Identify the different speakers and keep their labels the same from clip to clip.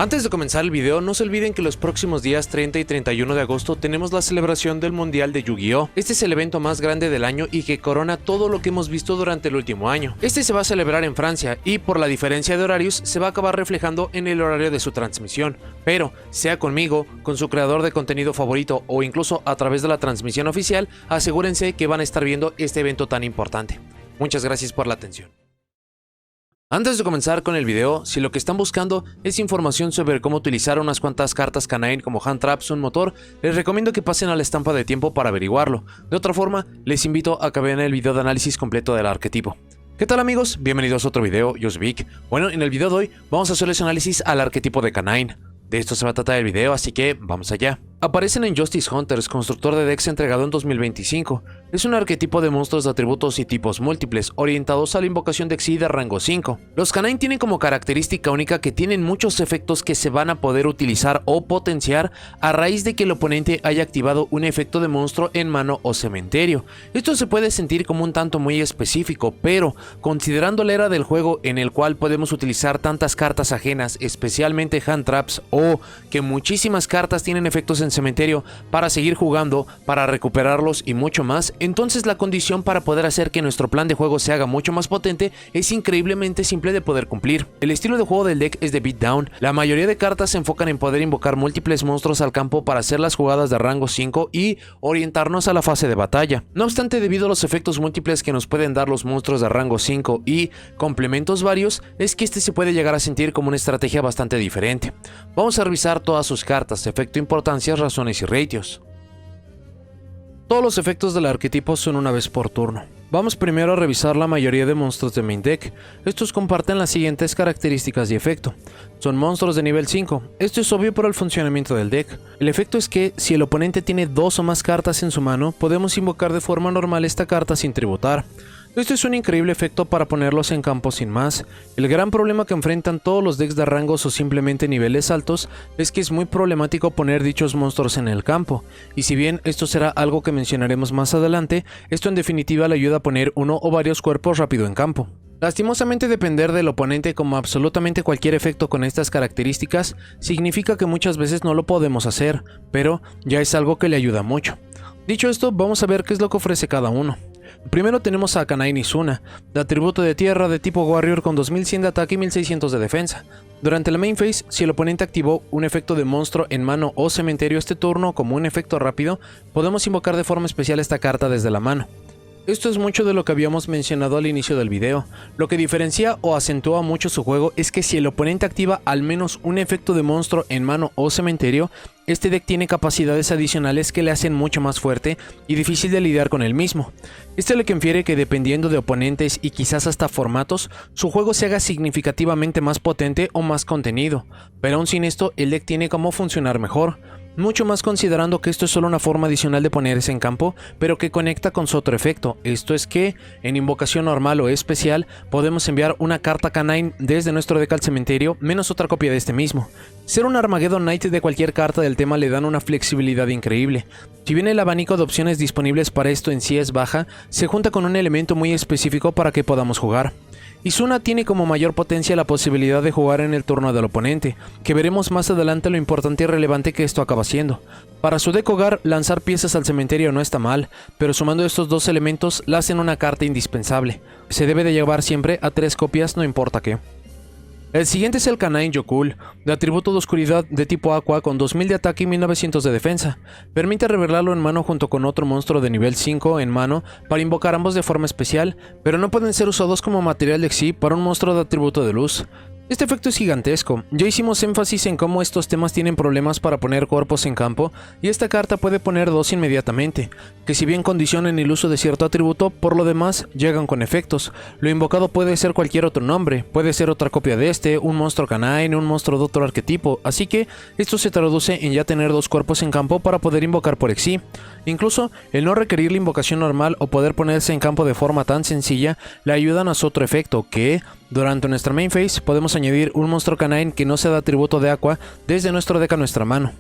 Speaker 1: Antes de comenzar el video, no se olviden que los próximos días 30 y 31 de agosto tenemos la celebración del Mundial de Yu-Gi-Oh! Este es el evento más grande del año y que corona todo lo que hemos visto durante el último año. Este se va a celebrar en Francia y por la diferencia de horarios se va a acabar reflejando en el horario de su transmisión, pero sea conmigo, con su creador de contenido favorito o incluso a través de la transmisión oficial, asegúrense que van a estar viendo este evento tan importante. Muchas gracias por la atención. Antes de comenzar con el video, si lo que están buscando es información sobre cómo utilizar unas cuantas cartas Canine como Hand Traps o un motor, les recomiendo que pasen a la estampa de tiempo para averiguarlo. De otra forma, les invito a que vean el video de análisis completo del arquetipo. ¿Qué tal amigos? Bienvenidos a otro video, yo soy Vic. Bueno, en el video de hoy vamos a hacerles análisis al arquetipo de Canine. De esto se va a tratar el video, así que vamos allá. Aparecen en Justice Hunters, constructor de decks entregado en 2025. Es un arquetipo de monstruos de atributos y tipos múltiples, orientados a la invocación de Xyz de rango 5. Los Canine tienen como característica única que tienen muchos efectos que se van a poder utilizar o potenciar a raíz de que el oponente haya activado un efecto de monstruo en mano o cementerio. Esto se puede sentir como un tanto muy específico, pero considerando la era del juego en el cual podemos utilizar tantas cartas ajenas, especialmente Hand Traps, o que muchísimas cartas tienen efectos en cementerio para seguir jugando, para recuperarlos y mucho más, entonces la condición para poder hacer que nuestro plan de juego se haga mucho más potente es increíblemente simple de poder cumplir. El estilo de juego del deck es de beatdown. La mayoría de cartas se enfocan en poder invocar múltiples monstruos al campo para hacer las jugadas de rango 5 y orientarnos a la fase de batalla. No obstante, debido a los efectos múltiples que nos pueden dar los monstruos de rango 5 y complementos varios, es que este se puede llegar a sentir como una estrategia bastante diferente. Vamos a revisar todas sus cartas, efecto, importancias, razones y ratios. Todos los efectos del arquetipo son una vez por turno. Vamos primero a revisar la mayoría de monstruos de main deck. Estos comparten las siguientes características y efecto. Son monstruos de nivel 5. Esto es obvio por el funcionamiento del deck. El efecto es que si el oponente tiene 2 o más cartas en su mano, podemos invocar de forma normal esta carta sin tributar. Esto es un increíble efecto para ponerlos en campo sin más. El gran problema que enfrentan todos los decks de rangos o simplemente niveles altos es que es muy problemático poner dichos monstruos en el campo, y si bien esto será algo que mencionaremos más adelante, esto en definitiva le ayuda a poner uno o varios cuerpos rápido en campo. Lastimosamente, depender del oponente como absolutamente cualquier efecto con estas características significa que muchas veces no lo podemos hacer, pero ya es algo que le ayuda mucho. Dicho esto, vamos a ver qué es lo que ofrece cada uno. Primero tenemos a Canine Izuna, de atributo de tierra de tipo Warrior con 2100 de ataque y 1600 de defensa. Durante la main phase, si el oponente activó un efecto de monstruo en mano o cementerio este turno como un efecto rápido, podemos invocar de forma especial esta carta desde la mano. Esto es mucho de lo que habíamos mencionado al inicio del video. Lo que diferencia o acentúa mucho su juego es que si el oponente activa al menos un efecto de monstruo en mano o cementerio, este deck tiene capacidades adicionales que le hacen mucho más fuerte y difícil de lidiar con el mismo. Esto es lo que infiere que dependiendo de oponentes y quizás hasta formatos, su juego se haga significativamente más potente o más contenido, pero aún sin esto el deck tiene cómo funcionar mejor. Mucho más considerando que esto es solo una forma adicional de ponerse en campo, pero que conecta con su otro efecto. Esto es que, en invocación normal o especial, podemos enviar una carta Canine desde nuestro deck al cementerio, menos otra copia de este mismo. Ser un Armageddon Knight de cualquier carta del tema le dan una flexibilidad increíble. Si bien el abanico de opciones disponibles para esto en sí es baja, se junta con un elemento muy específico para que podamos jugar. Izuna tiene como mayor potencia la posibilidad de jugar en el turno del oponente, que veremos más adelante lo importante y relevante que esto acaba siendo. Para su deck hogar, lanzar piezas al cementerio no está mal, pero sumando estos dos elementos la hacen una carta indispensable. Se debe de llevar siempre a 3 copias, no importa qué. El siguiente es el Canine Yokul, de atributo de oscuridad de tipo Aqua con 2000 de ataque y 1900 de defensa. Permite revelarlo en mano junto con otro monstruo de nivel 5 en mano para invocar ambos de forma especial, pero no pueden ser usados como material de Xyz para un monstruo de atributo de luz. Este efecto es gigantesco. Ya hicimos énfasis en cómo estos temas tienen problemas para poner cuerpos en campo, y esta carta puede poner 2 inmediatamente, que si bien condicionan el uso de cierto atributo, por lo demás llegan con efectos. Lo invocado puede ser cualquier otro nombre, puede ser otra copia de este, un monstruo Canine, un monstruo de otro arquetipo, así que esto se traduce en ya tener 2 cuerpos en campo para poder invocar por Xyz. Incluso el no requerir la invocación normal o poder ponerse en campo de forma tan sencilla le ayudan a su otro efecto, que durante nuestra main phase podemos añadir un monstruo Canine que no sea de atributo de Aqua desde nuestro deck a nuestra mano.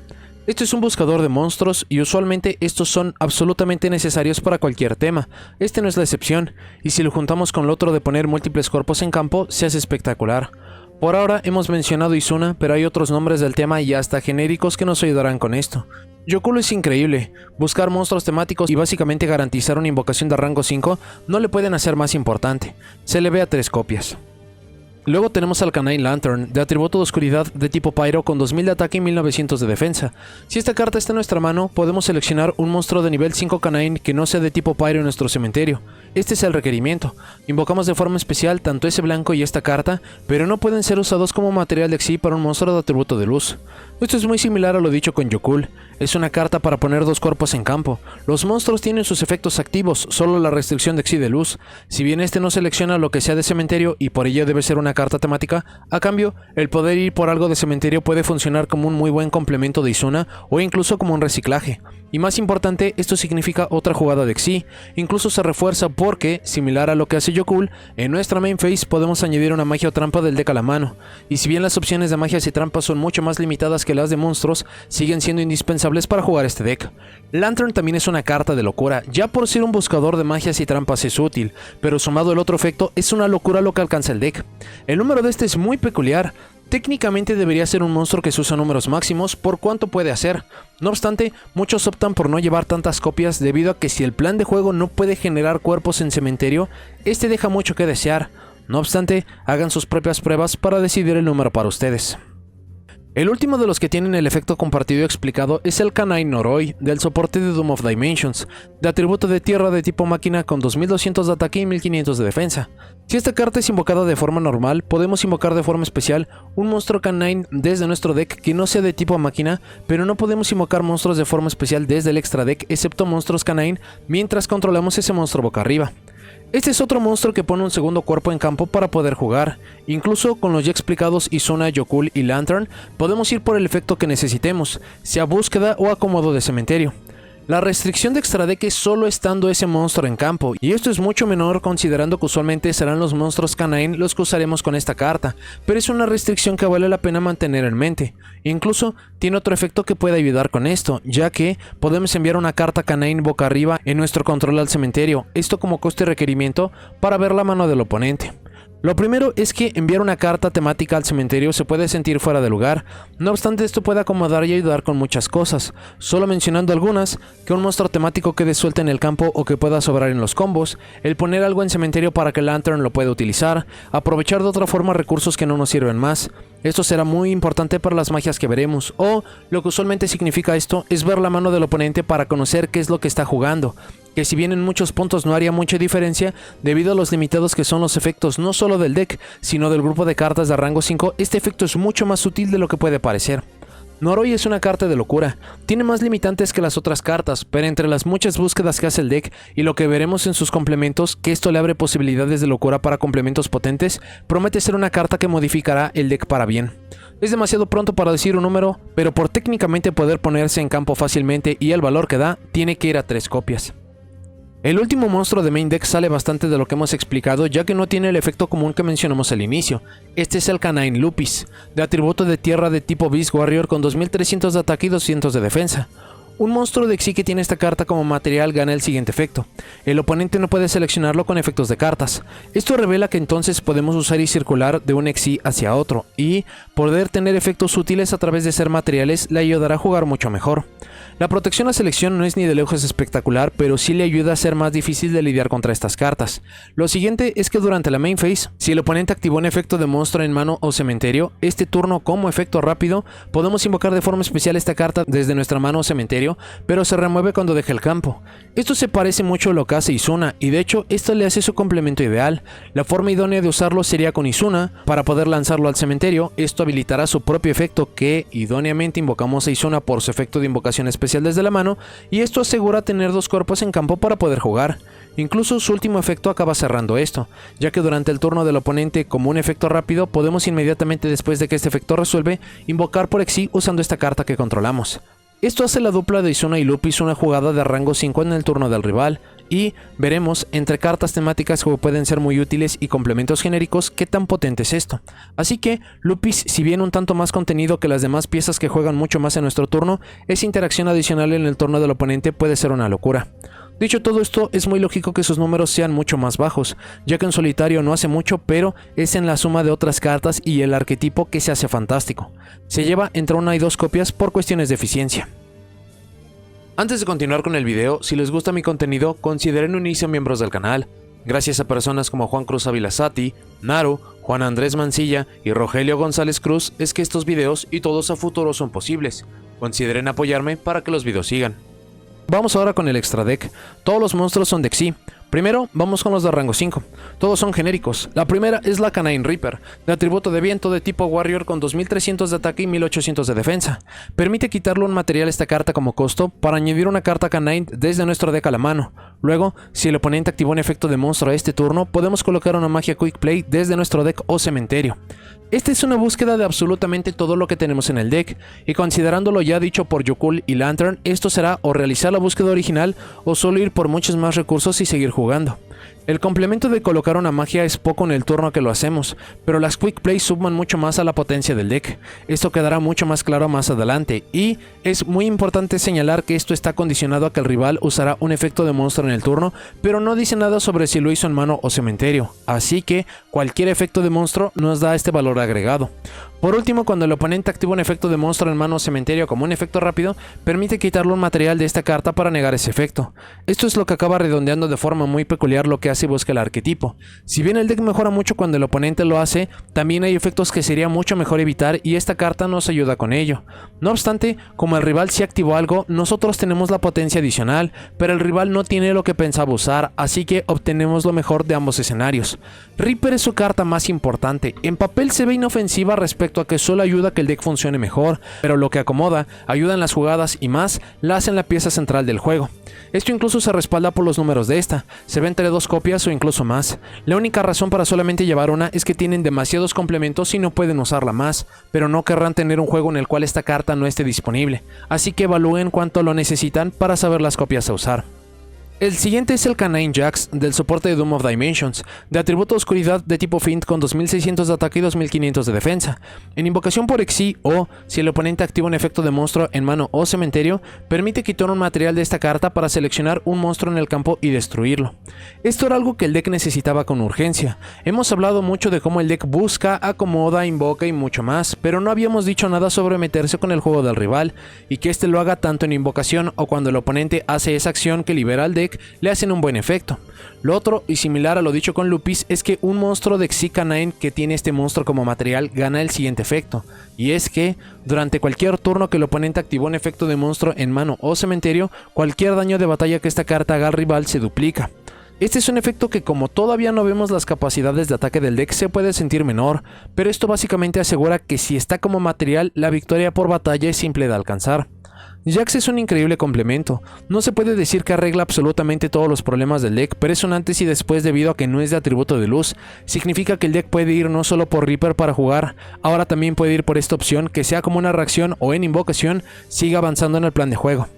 Speaker 1: Este es un buscador de monstruos y usualmente estos son absolutamente necesarios para cualquier tema. Este no es la excepción, y si lo juntamos con lo otro de poner múltiples cuerpos en campo, se hace espectacular. Por ahora hemos mencionado Izuna, pero hay otros nombres del tema y hasta genéricos que nos ayudarán con esto. Yokul es increíble, buscar monstruos temáticos y básicamente garantizar una invocación de rango 5 no le pueden hacer más importante, se le ve a 3 copias. Luego tenemos al Canine Lantern, de atributo de oscuridad de tipo Pyro con 2000 de ataque y 1900 de defensa. Si esta carta está en nuestra mano, podemos seleccionar un monstruo de nivel 5 Canine que no sea de tipo Pyro en nuestro cementerio. Este es el requerimiento. Invocamos de forma especial tanto ese blanco y esta carta, pero no pueden ser usados como material de Xyz para un monstruo de atributo de luz. Esto es muy similar a lo dicho con Yokul. Es una carta para poner 2 cuerpos en campo. Los monstruos tienen sus efectos activos, solo la restricción de Xyz de luz. Si bien este no selecciona lo que sea de cementerio y por ello debe ser una carta temática, a cambio, el poder ir por algo de cementerio puede funcionar como un muy buen complemento de Izuna o incluso como un reciclaje. Y más importante, esto significa otra jugada de Xyz, incluso se refuerza porque, similar a lo que hace Yokul, en nuestra main phase podemos añadir una magia o trampa del deck a la mano, y si bien las opciones de magias y trampas son mucho más limitadas que las de monstruos, siguen siendo indispensables para jugar este deck. Lantern también es una carta de locura, ya por ser un buscador de magias y trampas es útil, pero sumado el otro efecto es una locura lo que alcanza el deck. El número de este es muy peculiar. Técnicamente debería ser un monstruo que se usa números máximos por cuánto puede hacer. No obstante, muchos optan por no llevar tantas copias debido a que si el plan de juego no puede generar cuerpos en cementerio, este deja mucho que desear. No obstante, hagan sus propias pruebas para decidir el número para ustedes. El último de los que tienen el efecto compartido explicado es el Canine Noroi, del soporte de Doom of Dimensions, de atributo de tierra de tipo máquina con 2200 de ataque y 1500 de defensa. Si esta carta es invocada de forma normal, podemos invocar de forma especial un monstruo Canine desde nuestro deck que no sea de tipo máquina, pero no podemos invocar monstruos de forma especial desde el extra deck excepto monstruos Canine mientras controlamos ese monstruo boca arriba. Este es otro monstruo que pone un segundo cuerpo en campo para poder jugar. Incluso con los ya explicados Izuna, Yokul y Lantern, podemos ir por el efecto que necesitemos, sea búsqueda o acomodo de cementerio. La restricción de extra deck es solo estando ese monstruo en campo, y esto es mucho menor considerando que usualmente serán los monstruos Canine los que usaremos con esta carta, pero es una restricción que vale la pena mantener en mente. Incluso tiene otro efecto que puede ayudar con esto, ya que podemos enviar una carta Canine boca arriba en nuestro control al cementerio, esto como coste y requerimiento para ver la mano del oponente. Lo primero es que enviar una carta temática al cementerio se puede sentir fuera de lugar, no obstante esto puede acomodar y ayudar con muchas cosas, solo mencionando algunas, que un monstruo temático quede suelto en el campo o que pueda sobrar en los combos, el poner algo en cementerio para que Lantern lo pueda utilizar, aprovechar de otra forma recursos que no nos sirven más. Esto será muy importante para las magias que veremos, o lo que usualmente significa esto es ver la mano del oponente para conocer qué es lo que está jugando, que si bien en muchos puntos no haría mucha diferencia, debido a los limitados que son los efectos no solo del deck, sino del grupo de cartas de rango 5, este efecto es mucho más sutil de lo que puede parecer. Noroi es una carta de locura, tiene más limitantes que las otras cartas, pero entre las muchas búsquedas que hace el deck y lo que veremos en sus complementos, que esto le abre posibilidades de locura para complementos potentes, promete ser una carta que modificará el deck para bien. Es demasiado pronto para decir un número, pero por técnicamente poder ponerse en campo fácilmente y el valor que da, tiene que ir a 3 copias. El último monstruo de main deck sale bastante de lo que hemos explicado, ya que no tiene el efecto común que mencionamos al inicio. Este es el Canine Lupis, de atributo de tierra de tipo Beast Warrior con 2300 de ataque y 200 de defensa. Un monstruo de Xyz que tiene esta carta como material gana el siguiente efecto. El oponente no puede seleccionarlo con efectos de cartas. Esto revela que entonces podemos usar y circular de un Xyz hacia otro, y poder tener efectos útiles a través de ser materiales le ayudará a jugar mucho mejor. La protección a selección no es ni de lejos espectacular, pero sí le ayuda a ser más difícil de lidiar contra estas cartas. Lo siguiente es que durante la main phase, si el oponente activó un efecto de monstruo en mano o cementerio, este turno como efecto rápido, podemos invocar de forma especial esta carta desde nuestra mano o cementerio, pero se remueve cuando deje el campo. Esto se parece mucho a lo que hace Izuna, y de hecho esto le hace su complemento ideal. La forma idónea de usarlo sería con Izuna, para poder lanzarlo al cementerio. Esto habilitará su propio efecto que idóneamente invocamos a Izuna por su efecto de invocación especial desde la mano, y esto asegura tener 2 cuerpos en campo para poder jugar. Incluso su último efecto acaba cerrando esto, ya que durante el turno del oponente como un efecto rápido podemos inmediatamente después de que este efecto resuelve invocar por Xyz usando esta carta que controlamos. Esto hace la dupla de Izuna y Lupis una jugada de rango 5 en el turno del rival, y veremos entre cartas temáticas que pueden ser muy útiles y complementos genéricos qué tan potente es esto. Así que Lupis, si bien un tanto más contenido que las demás piezas que juegan mucho más en nuestro turno, esa interacción adicional en el turno del oponente puede ser una locura. Dicho todo esto, es muy lógico que sus números sean mucho más bajos, ya que en solitario no hace mucho, pero es en la suma de otras cartas y el arquetipo que se hace fantástico. Se lleva entre 1 y 2 copias por cuestiones de eficiencia. Antes de continuar con el video, si les gusta mi contenido, consideren unirse a miembros del canal. Gracias a personas como Juan Cruz Avilazati, Naru, Juan Andrés Mancilla y Rogelio González Cruz es que estos videos y todos a futuro son posibles. Consideren apoyarme para que los videos sigan. Vamos ahora con el extra deck. Todos los monstruos son de Xyz. Primero, vamos con los de rango 5. Todos son genéricos. La primera es la Canine Reaper, de atributo de viento de tipo Warrior con 2300 de ataque y 1800 de defensa. Permite quitarle un material a esta carta como costo para añadir una carta Canine desde nuestro deck a la mano. Luego, si el oponente activó un efecto de monstruo a este turno, podemos colocar una magia Quick Play desde nuestro deck o cementerio. Esta es una búsqueda de absolutamente todo lo que tenemos en el deck, y considerando lo ya dicho por Yukul y Lantern, esto será o realizar la búsqueda original o solo ir por muchos más recursos y seguir jugando. El complemento de colocar una magia es poco en el turno que lo hacemos, pero las Quick Plays suman mucho más a la potencia del deck. Esto quedará mucho más claro más adelante, y es muy importante señalar que esto está condicionado a que el rival usará un efecto de monstruo en el turno, pero no dice nada sobre si lo hizo en mano o cementerio, así que cualquier efecto de monstruo nos da este valor agregado. Por último, cuando el oponente activa un efecto de monstruo en mano o cementerio como un efecto rápido, permite quitarle un material de esta carta para negar ese efecto. Esto es lo que acaba redondeando de forma muy peculiar lo que hace y busca el arquetipo. Si bien el deck mejora mucho cuando el oponente lo hace, también hay efectos que sería mucho mejor evitar y esta carta nos ayuda con ello. No obstante, como el rival sí activó algo, nosotros tenemos la potencia adicional, pero el rival no tiene lo que pensaba usar, así que obtenemos lo mejor de ambos escenarios. Reaper es su carta más importante. En papel se ve inofensiva respecto a que solo ayuda a que el deck funcione mejor, pero lo que acomoda, ayuda en las jugadas y más, la hace en la pieza central del juego. Esto incluso se respalda por los números de esta, se ve entre 2 copias o incluso más. La única razón para solamente llevar una es que tienen demasiados complementos y no pueden usarla más, pero no querrán tener un juego en el cual esta carta no esté disponible, así que evalúen cuánto lo necesitan para saber las copias a usar. El siguiente es el Canine Jax del soporte de Doom of Dimensions, de atributo oscuridad de tipo Fiend con 2600 de ataque y 2500 de defensa. En invocación por Xyz o, si el oponente activa un efecto de monstruo en mano o cementerio, permite quitar un material de esta carta para seleccionar un monstruo en el campo y destruirlo. Esto era algo que el deck necesitaba con urgencia. Hemos hablado mucho de cómo el deck busca, acomoda, invoca y mucho más, pero no habíamos dicho nada sobre meterse con el juego del rival, y que este lo haga tanto en invocación o cuando el oponente hace esa acción que libera al deck, le hacen un buen efecto. Lo otro, y similar a lo dicho con Lupis, es que un monstruo de Xyz Canine que tiene este monstruo como material gana el siguiente efecto, y es que durante cualquier turno que el oponente activó un efecto de monstruo en mano o cementerio, cualquier daño de batalla que esta carta haga al rival se duplica. Este es un efecto que, como todavía no vemos las capacidades de ataque del deck, se puede sentir menor, pero esto básicamente asegura que si está como material, la victoria por batalla es simple de alcanzar. Jax es un increíble complemento. No se puede decir que arregla absolutamente todos los problemas del deck, pero es un antes y después debido a que no es de atributo de luz. Significa que el deck puede ir no solo por Reaper para jugar, ahora también puede ir por esta opción que sea como una reacción o en invocación, siga avanzando en el plan de juego.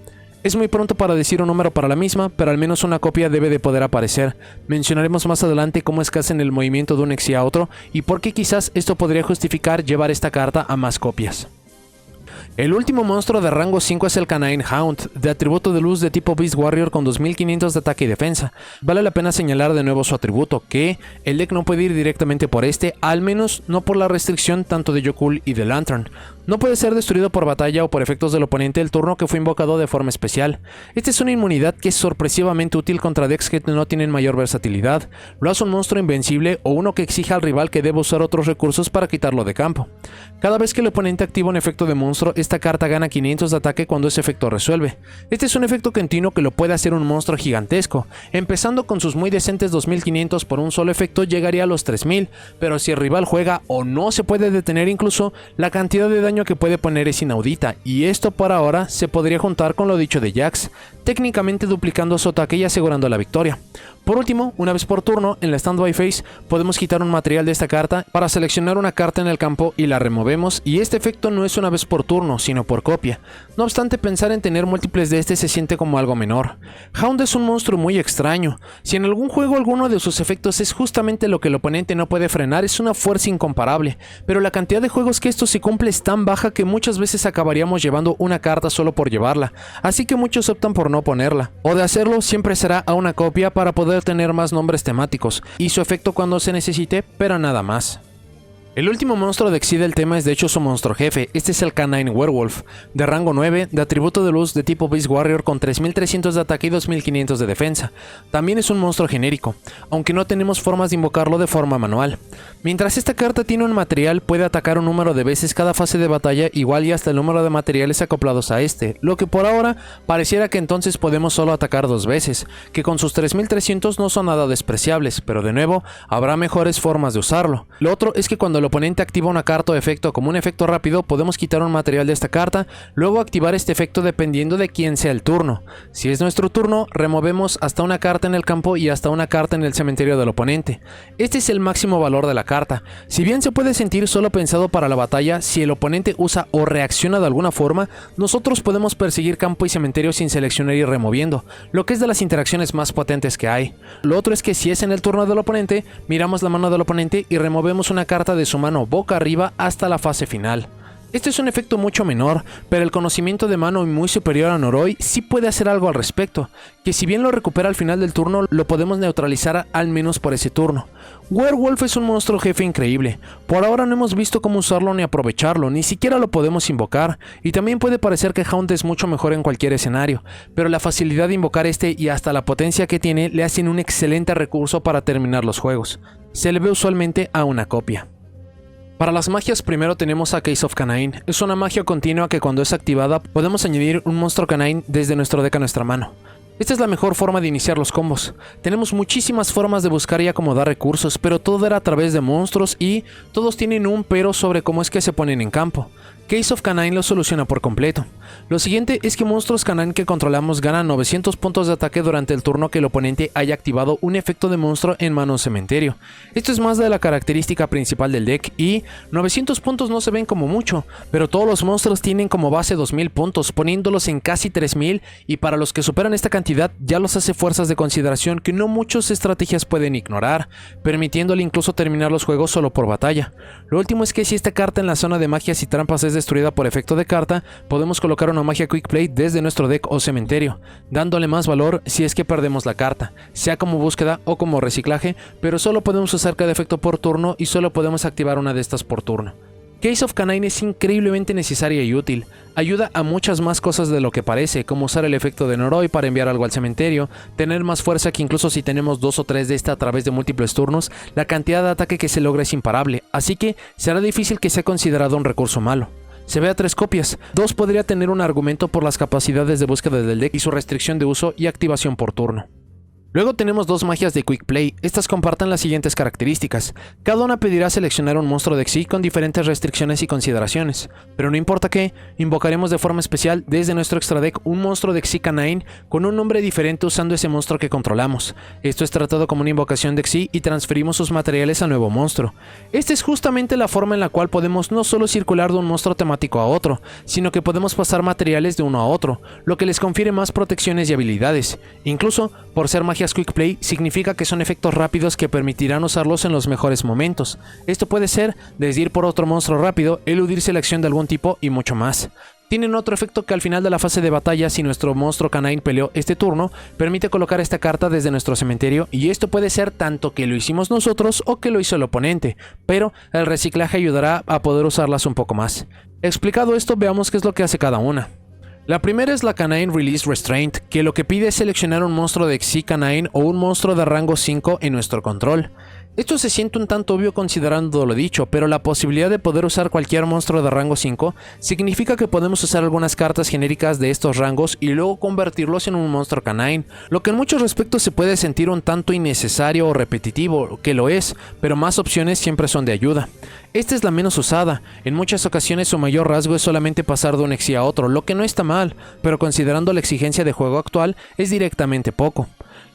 Speaker 1: Es muy pronto para decir un número para la misma, pero al menos una copia debe de poder aparecer. Mencionaremos más adelante cómo es que hacen el movimiento de un Xyz a otro y por qué quizás esto podría justificar llevar esta carta a más copias. El último monstruo de rango 5 es el Canine Hound, de atributo de luz de tipo Beast Warrior con 2500 de ataque y defensa. Vale la pena señalar de nuevo su atributo, que el deck no puede ir directamente por este, al menos no por la restricción tanto de Yukul y de Lantern. No puede ser destruido por batalla o por efectos del oponente el turno que fue invocado de forma especial. Esta es una inmunidad que es sorpresivamente útil contra decks que no tienen mayor versatilidad. Lo hace un monstruo invencible o uno que exija al rival que deba usar otros recursos para quitarlo de campo. Cada vez que el oponente activa un efecto de monstruo, esta carta gana 500 de ataque cuando ese efecto resuelve. Este es un efecto continuo que lo puede hacer un monstruo gigantesco. Empezando con sus muy decentes 2500 por un solo efecto llegaría a los 3000, pero si el rival juega o no se puede detener incluso, la cantidad de daño que puede poner es inaudita, y esto por ahora se podría juntar con lo dicho de Jax, técnicamente duplicando su ataque y asegurando la victoria. Por último, una vez por turno, en la Standby Phase, podemos quitar un material de esta carta para seleccionar una carta en el campo y la removemos, y este efecto no es una vez por turno, sino por copia. No obstante, pensar en tener múltiples de este se siente como algo menor. Hound es un monstruo muy extraño. Si en algún juego alguno de sus efectos es justamente lo que el oponente no puede frenar, es una fuerza incomparable, pero la cantidad de juegos que esto se cumple es tan baja que muchas veces acabaríamos llevando una carta solo por llevarla, así que muchos optan por no no ponerla. O de hacerlo, siempre será a una copia para poder tener más nombres temáticos, y su efecto cuando se necesite, pero nada más. El último monstruo de Xyz del tema es de hecho su monstruo jefe. Este es el Canine Werewolf, de rango 9, de atributo de luz de tipo Beast Warrior con 3300 de ataque y 2500 de defensa. También es un monstruo genérico, aunque no tenemos formas de invocarlo de forma manual. Mientras esta carta tiene un material, puede atacar un número de veces cada fase de batalla igual y hasta el número de materiales acoplados a este, lo que por ahora pareciera que entonces podemos solo atacar 2 veces, que con sus 3300 no son nada despreciables, pero de nuevo, habrá mejores formas de usarlo. Lo otro es que cuando el oponente activa una carta o efecto como un efecto rápido, podemos quitar un material de esta carta, luego activar este efecto dependiendo de quién sea el turno. Si es nuestro turno, removemos hasta una carta en el campo y hasta una carta en el cementerio del oponente. Este es el máximo valor de la carta. Si bien se puede sentir solo pensado para la batalla, si el oponente usa o reacciona de alguna forma, nosotros podemos perseguir campo y cementerio sin seleccionar y removiendo, lo que es de las interacciones más potentes que hay. Lo otro es que si es en el turno del oponente, miramos la mano del oponente y removemos una carta de su mano boca arriba hasta la fase final. Este es un efecto mucho menor, pero el conocimiento de mano muy superior a Noroi sí puede hacer algo al respecto, que si bien lo recupera al final del turno, lo podemos neutralizar al menos por ese turno. Werewolf es un monstruo jefe increíble, por ahora no hemos visto cómo usarlo ni aprovecharlo, ni siquiera lo podemos invocar, y también puede parecer que Haunt es mucho mejor en cualquier escenario, pero la facilidad de invocar este y hasta la potencia que tiene le hacen un excelente recurso para terminar los juegos. Se le ve usualmente a una copia. Para las magias primero tenemos a Case of Canine. Es una magia continua que cuando es activada podemos añadir un monstruo canine desde nuestro deck a nuestra mano. Esta es la mejor forma de iniciar los combos. Tenemos muchísimas formas de buscar y acomodar recursos, pero todo era a través de monstruos y todos tienen un pero sobre cómo es que se ponen en campo. Case of Canine lo soluciona por completo. Lo siguiente es que monstruos canine que controlamos ganan 900 puntos de ataque durante el turno que el oponente haya activado un efecto de monstruo en mano o cementerio. Esto es más de la característica principal del deck y 900 puntos no se ven como mucho, pero todos los monstruos tienen como base 2000 puntos, poniéndolos en casi 3000 y para los que superan esta cantidad ya los hace fuerzas de consideración que no muchas estrategias pueden ignorar, permitiéndole incluso terminar los juegos solo por batalla. Lo último es que si esta carta en la zona de magias y trampas es destruida por efecto de carta, podemos colocar una magia Quick Play desde nuestro deck o cementerio, dándole más valor si es que perdemos la carta, sea como búsqueda o como reciclaje, pero solo podemos usar cada efecto por turno y solo podemos activar una de estas por turno. Case of Canine es increíblemente necesaria y útil, ayuda a muchas más cosas de lo que parece, como usar el efecto de Noroi para enviar algo al cementerio, tener más fuerza que incluso si tenemos 2 o 3 de esta a través de múltiples turnos, la cantidad de ataque que se logra es imparable, así que será difícil que sea considerado un recurso malo. Se ve a 3 copias, 2 podría tener un argumento por las capacidades de búsqueda del deck y su restricción de uso y activación por turno. Luego tenemos 2 magias de Quick Play, estas comparten las siguientes características. Cada una pedirá seleccionar un monstruo de Xyz con diferentes restricciones y consideraciones, pero no importa qué, invocaremos de forma especial desde nuestro extra deck un monstruo de Xyz Canine con un nombre diferente usando ese monstruo que controlamos. Esto es tratado como una invocación de Xyz y transferimos sus materiales al nuevo monstruo. Esta es justamente la forma en la cual podemos no solo circular de un monstruo temático a otro, sino que podemos pasar materiales de uno a otro, lo que les confiere más protecciones y habilidades. Incluso, por ser magias Quick Play significa que son efectos rápidos que permitirán usarlos en los mejores momentos. Esto puede ser desde ir por otro monstruo rápido, eludir selección de algún tipo y mucho más. Tienen otro efecto que al final de la fase de batalla, si nuestro monstruo canine peleó este turno, permite colocar esta carta desde nuestro cementerio y esto puede ser tanto que lo hicimos nosotros o que lo hizo el oponente, pero el reciclaje ayudará a poder usarlas un poco más. Explicado esto, veamos qué es lo que hace cada una. La primera es la Canine Release Restraint, que lo que pide es seleccionar un monstruo de Xyz Canine o un monstruo de rango 5 en nuestro control. Esto se siente un tanto obvio considerando lo dicho, pero la posibilidad de poder usar cualquier monstruo de rango 5 significa que podemos usar algunas cartas genéricas de estos rangos y luego convertirlos en un monstruo canine, lo que en muchos respectos se puede sentir un tanto innecesario o repetitivo, que lo es, pero más opciones siempre son de ayuda. Esta es la menos usada, en muchas ocasiones su mayor rasgo es solamente pasar de un Xyz a otro, lo que no está mal, pero considerando la exigencia de juego actual es directamente poco.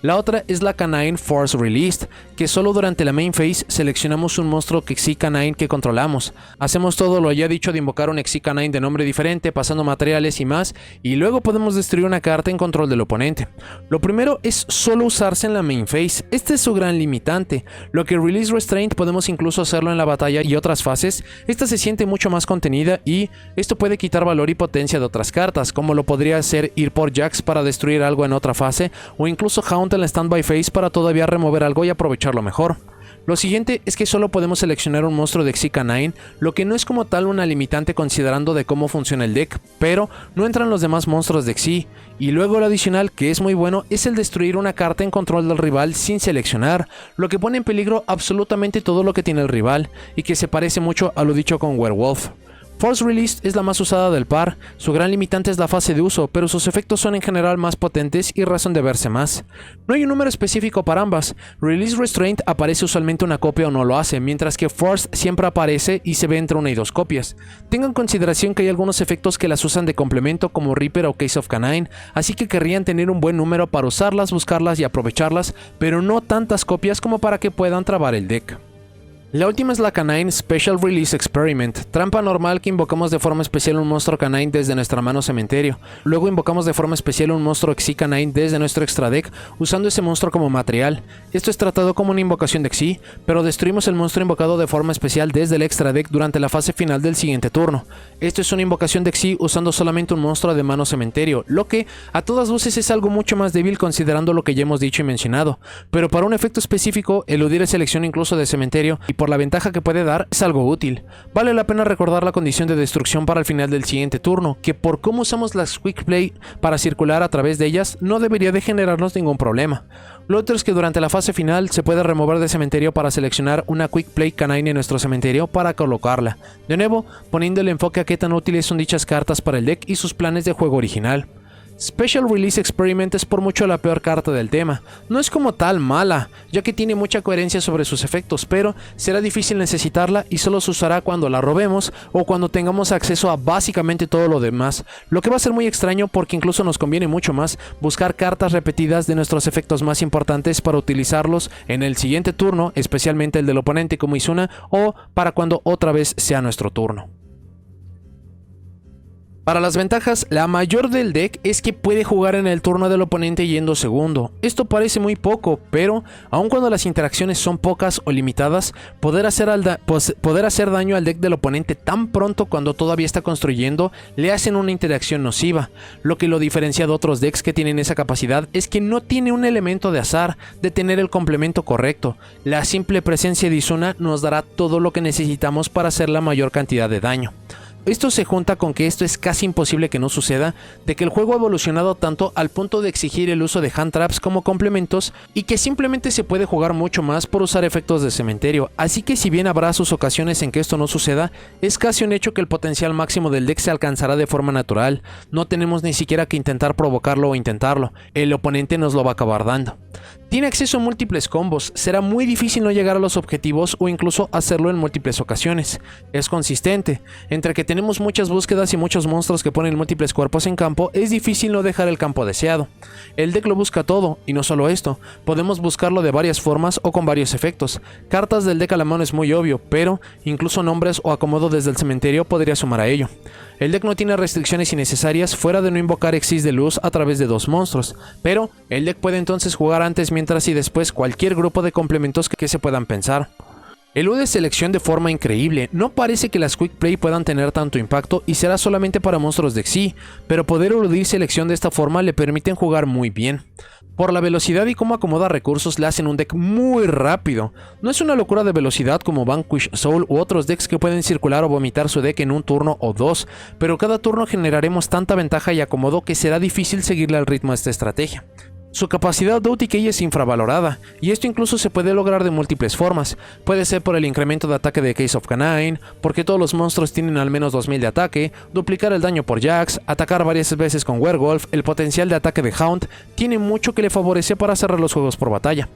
Speaker 1: La otra es la Canine Force Released, que solo durante la main phase seleccionamos un monstruo Xyz Canine que controlamos. Hacemos todo lo ya dicho de invocar un Xyz Canine de nombre diferente, pasando materiales y más, y luego podemos destruir una carta en control del oponente. Lo primero es solo usarse en la main phase, este es su gran limitante. Lo que Release Restraint podemos incluso hacerlo en la batalla y otras fases, esta se siente mucho más contenida y esto puede quitar valor y potencia de otras cartas, como lo podría ser ir por Jax para destruir algo en otra fase, o incluso Haunt en la standby phase para todavía remover algo y aprovecharlo mejor. Lo siguiente es que solo podemos seleccionar un monstruo de Xyz Canine, lo que no es como tal una limitante considerando de cómo funciona el deck, pero no entran los demás monstruos de Xyz. Y luego lo adicional, que es muy bueno, es el destruir una carta en control del rival sin seleccionar, lo que pone en peligro absolutamente todo lo que tiene el rival, y que se parece mucho a lo dicho con Werewolf. Force Released es la más usada del par, su gran limitante es la fase de uso, pero sus efectos son en general más potentes y razón de verse más. No hay un número específico para ambas, Release Restraint aparece usualmente una copia o no lo hace, mientras que Force siempre aparece y se ve entre una y dos copias. Tengan en consideración que hay algunos efectos que las usan de complemento como Reaper o Case of Canine, así que querrían tener un buen número para usarlas, buscarlas y aprovecharlas, pero no tantas copias como para que puedan trabar el deck. La última es la Canine Special Release Experiment, trampa normal que invocamos de forma especial un monstruo Canine desde nuestra mano cementerio. Luego invocamos de forma especial un monstruo Xyz Canine desde nuestro extra deck, usando ese monstruo como material. Esto es tratado como una invocación de Xyz, pero destruimos el monstruo invocado de forma especial desde el extra deck durante la fase final del siguiente turno. Esto es una invocación de Xyz usando solamente un monstruo de mano cementerio, lo que a todas luces es algo mucho más débil considerando lo que ya hemos dicho y mencionado, pero para un efecto específico, eludir selección incluso de cementerio y por la ventaja que puede dar es algo útil. Vale la pena recordar la condición de destrucción para el final del siguiente turno, que por cómo usamos las Quick Play para circular a través de ellas no debería de generarnos ningún problema. Lo otro es que durante la fase final se puede remover de cementerio para seleccionar una Quick Play Canine en nuestro cementerio para colocarla, de nuevo poniendo el enfoque a qué tan útiles son dichas cartas para el deck y sus planes de juego original. Special Release Experiment es por mucho la peor carta del tema. No es como tal mala, ya que tiene mucha coherencia sobre sus efectos, pero será difícil necesitarla y solo se usará cuando la robemos o cuando tengamos acceso a básicamente todo lo demás, lo que va a ser muy extraño porque incluso nos conviene mucho más buscar cartas repetidas de nuestros efectos más importantes para utilizarlos en el siguiente turno, especialmente el del oponente como Izuna, o para cuando otra vez sea nuestro turno. Para las ventajas, la mayor del deck es que puede jugar en el turno del oponente yendo segundo. Esto parece muy poco, pero aun cuando las interacciones son pocas o limitadas, poder hacer daño al deck del oponente tan pronto cuando todavía está construyendo le hacen una interacción nociva. Lo que lo diferencia de otros decks que tienen esa capacidad es que no tiene un elemento de azar, de tener el complemento correcto. La simple presencia de Izuna nos dará todo lo que necesitamos para hacer la mayor cantidad de daño. Esto se junta con que esto es casi imposible que no suceda, de que el juego ha evolucionado tanto al punto de exigir el uso de hand traps como complementos y que simplemente se puede jugar mucho más por usar efectos de cementerio, así que si bien habrá sus ocasiones en que esto no suceda, es casi un hecho que el potencial máximo del deck se alcanzará de forma natural, no tenemos ni siquiera que intentar provocarlo o intentarlo, el oponente nos lo va a acabar dando. Tiene acceso a múltiples combos, será muy difícil no llegar a los objetivos o incluso hacerlo en múltiples ocasiones. Es consistente, entre que tenemos muchas búsquedas y muchos monstruos que ponen múltiples cuerpos en campo, es difícil no dejar el campo deseado. El deck lo busca todo, y no solo esto, podemos buscarlo de varias formas o con varios efectos. Cartas del deck a la mano es muy obvio, pero incluso nombres o acomodo desde el cementerio podría sumar a ello. El deck no tiene restricciones innecesarias fuera de no invocar Xyz de luz a través de dos monstruos, pero el deck puede entonces jugar antes, mientras y después cualquier grupo de complementos que se puedan pensar. Elude selección de forma increíble, no parece que las Quick Play puedan tener tanto impacto y será solamente para monstruos de Xyz, pero poder eludir selección de esta forma le permiten jugar muy bien. Por la velocidad y cómo acomoda recursos le hacen un deck muy rápido. No es una locura de velocidad como Vanquish Soul u otros decks que pueden circular o vomitar su deck en un turno o dos, pero cada turno generaremos tanta ventaja y acomodo que será difícil seguirle al ritmo a esta estrategia. Su capacidad de OTK es infravalorada, y esto incluso se puede lograr de múltiples formas. Puede ser por el incremento de ataque de Case of Canine, porque todos los monstruos tienen al menos 2000 de ataque, duplicar el daño por Jax, atacar varias veces con Werewolf, el potencial de ataque de Haunt tiene mucho que le favorece para cerrar los juegos por batalla.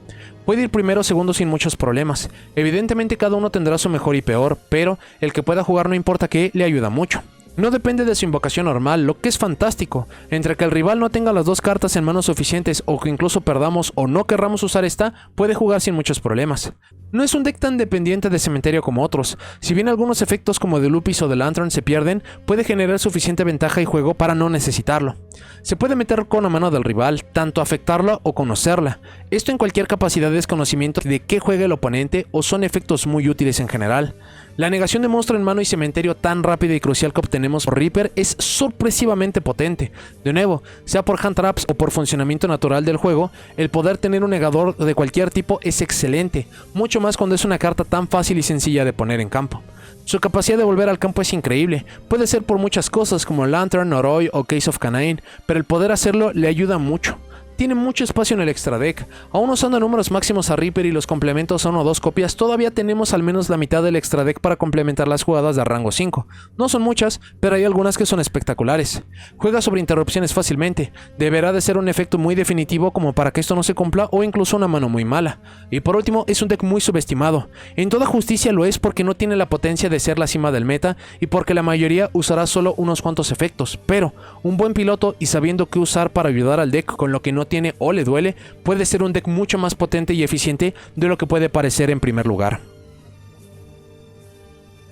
Speaker 1: Puede ir primero o segundo sin muchos problemas, evidentemente cada uno tendrá su mejor y peor, pero el que pueda jugar no importa qué, le ayuda mucho. No depende de su invocación normal, lo que es fantástico. Entre que el rival no tenga las dos cartas en mano suficientes o que incluso perdamos o no querramos usar esta, puede jugar sin muchos problemas. No es un deck tan dependiente de cementerio como otros. Si bien algunos efectos como de Lupis o de Lantern se pierden, puede generar suficiente ventaja y juego para no necesitarlo. Se puede meter con la mano del rival, tanto afectarla o conocerla. Esto en cualquier capacidad de desconocimiento de qué juega el oponente o son efectos muy útiles en general. La negación de monstruo en mano y cementerio tan rápida y crucial que obtenemos por Reaper es sorpresivamente potente. De nuevo, sea por hand traps o por funcionamiento natural del juego, el poder tener un negador de cualquier tipo es excelente, mucho más cuando es una carta tan fácil y sencilla de poner en campo. Su capacidad de volver al campo es increíble, puede ser por muchas cosas como Lantern, Noroi o Case of Canine, pero el poder hacerlo le ayuda mucho. Tiene mucho espacio en el extra deck. Aún usando números máximos a Reaper y los complementos a 1 o 2 copias, todavía tenemos al menos la mitad del extra deck para complementar las jugadas de rango 5. No son muchas, pero hay algunas que son espectaculares. Juega sobre interrupciones fácilmente. Deberá de ser un efecto muy definitivo como para que esto no se cumpla o incluso una mano muy mala. Y por último, es un deck muy subestimado. En toda justicia lo es porque no tiene la potencia de ser la cima del meta y porque la mayoría usará solo unos cuantos efectos, pero un buen piloto y sabiendo qué usar para ayudar al deck con lo que no tiene o le duele, puede ser un deck mucho más potente y eficiente de lo que puede parecer en primer lugar.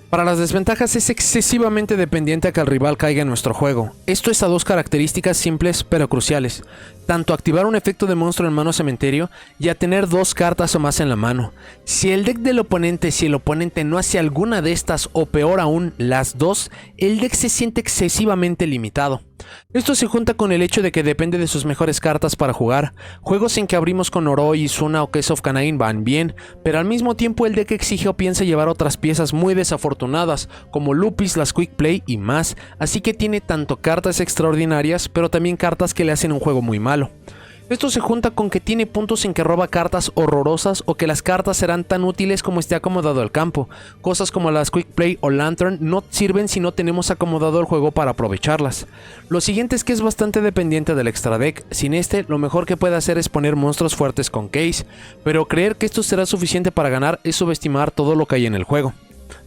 Speaker 1: Para las desventajas es excesivamente dependiente a que el rival caiga en nuestro juego. Esto es a dos características simples pero cruciales, tanto activar un efecto de monstruo en mano cementerio y a tener dos cartas o más en la mano. Si el deck del oponente, si el oponente no hace alguna de estas o peor aún las dos, el deck se siente excesivamente limitado. Esto se junta con el hecho de que depende de sus mejores cartas para jugar. Juegos en que abrimos con Noroi, Izuna o Case of Canine van bien, pero al mismo tiempo el deck exige o piensa llevar otras piezas muy desafortunadas, como Lupis, las Quick Play y más, así que tiene tanto cartas extraordinarias, pero también cartas que le hacen un juego muy malo. Esto se junta con que tiene puntos en que roba cartas horrorosas o que las cartas serán tan útiles como esté acomodado el campo. Cosas como las Quick Play o Lantern no sirven si no tenemos acomodado el juego para aprovecharlas. Lo siguiente es que es bastante dependiente del extra deck. Sin este, lo mejor que puede hacer es poner monstruos fuertes con Case, pero creer que esto será suficiente para ganar es subestimar todo lo que hay en el juego.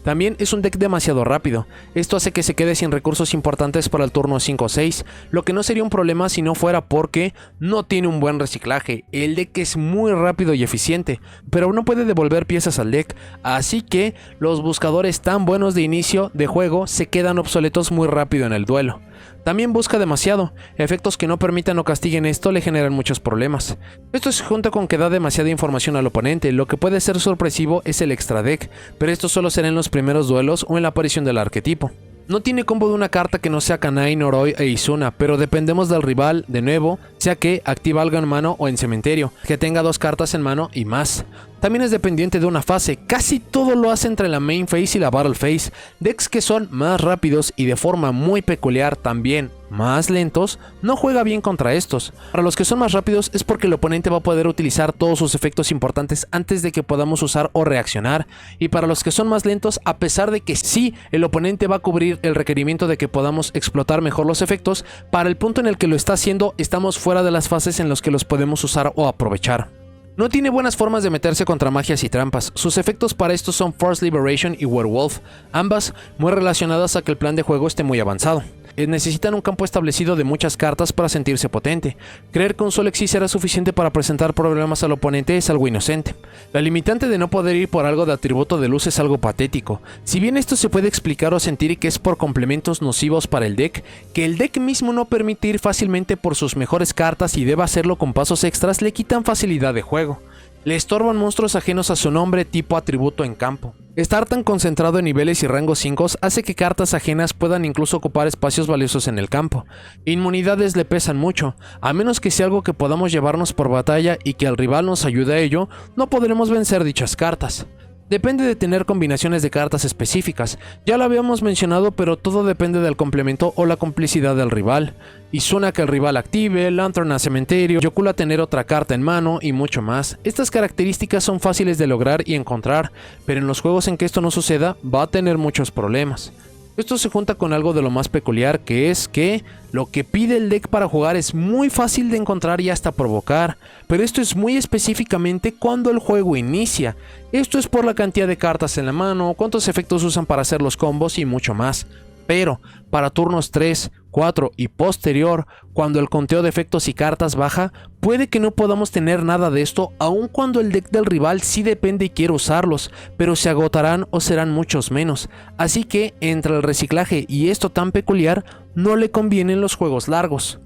Speaker 1: También es un deck demasiado rápido, esto hace que se quede sin recursos importantes para el turno 5 o 6, lo que no sería un problema si no fuera porque no tiene un buen reciclaje. El deck es muy rápido y eficiente, pero no puede devolver piezas al deck, así que los buscadores tan buenos de inicio de juego se quedan obsoletos muy rápido en el duelo. También busca demasiado, efectos que no permitan o castiguen esto le generan muchos problemas. Esto se junta con que da demasiada información al oponente, lo que puede ser sorpresivo es el extra deck, pero esto solo será en los primeros duelos o en la aparición del arquetipo. No tiene combo de una carta que no sea Canine, Noroi e Izuna, pero dependemos del rival, de nuevo, sea que activa algo en mano o en cementerio, que tenga dos cartas en mano y más. También es dependiente de una fase, casi todo lo hace entre la main phase y la battle phase. Decks que son más rápidos y de forma muy peculiar también más lentos, no juega bien contra estos. Para los que son más rápidos es porque el oponente va a poder utilizar todos sus efectos importantes antes de que podamos usar o reaccionar, y para los que son más lentos, a pesar de que sí, el oponente va a cubrir el requerimiento de que podamos explotar mejor los efectos, para el punto en el que lo está haciendo estamos fuera de las fases en las que los podemos usar o aprovechar. No tiene buenas formas de meterse contra magias y trampas. Sus efectos para esto son Force Liberation y Werewolf, ambas muy relacionadas a que el plan de juego esté muy avanzado. Necesitan un campo establecido de muchas cartas para sentirse potente. Creer que un solo Exi será suficiente para presentar problemas al oponente es algo inocente. La limitante de no poder ir por algo de atributo de luz es algo patético. Si bien esto se puede explicar o sentir que es por complementos nocivos para el deck, que el deck mismo no permite ir fácilmente por sus mejores cartas y deba hacerlo con pasos extras le quitan facilidad de juego. Le estorban monstruos ajenos a su nombre tipo atributo en campo. Estar tan concentrado en niveles y rangos 5 hace que cartas ajenas puedan incluso ocupar espacios valiosos en el campo. Inmunidades le pesan mucho, a menos que sea algo que podamos llevarnos por batalla y que el rival nos ayude a ello, no podremos vencer dichas cartas. Depende de tener combinaciones de cartas específicas, ya lo habíamos mencionado, pero todo depende del complemento o la complicidad del rival. Izuna que el rival active, Lantern a cementerio, Yokula tener otra carta en mano y mucho más. Estas características son fáciles de lograr y encontrar, pero en los juegos en que esto no suceda va a tener muchos problemas. Esto se junta con algo de lo más peculiar, que es que lo que pide el deck para jugar es muy fácil de encontrar y hasta provocar, pero esto es muy específicamente cuando el juego inicia. Esto es por la cantidad de cartas en la mano, cuántos efectos usan para hacer los combos y mucho más. pero para turnos 3, 4 y posterior, cuando el conteo de efectos y cartas baja, puede que no podamos tener nada de esto, aun cuando el deck del rival sí depende y quiere usarlos, pero se agotarán o serán muchos menos, así que entre el reciclaje y esto tan peculiar, no le convienen los juegos largos.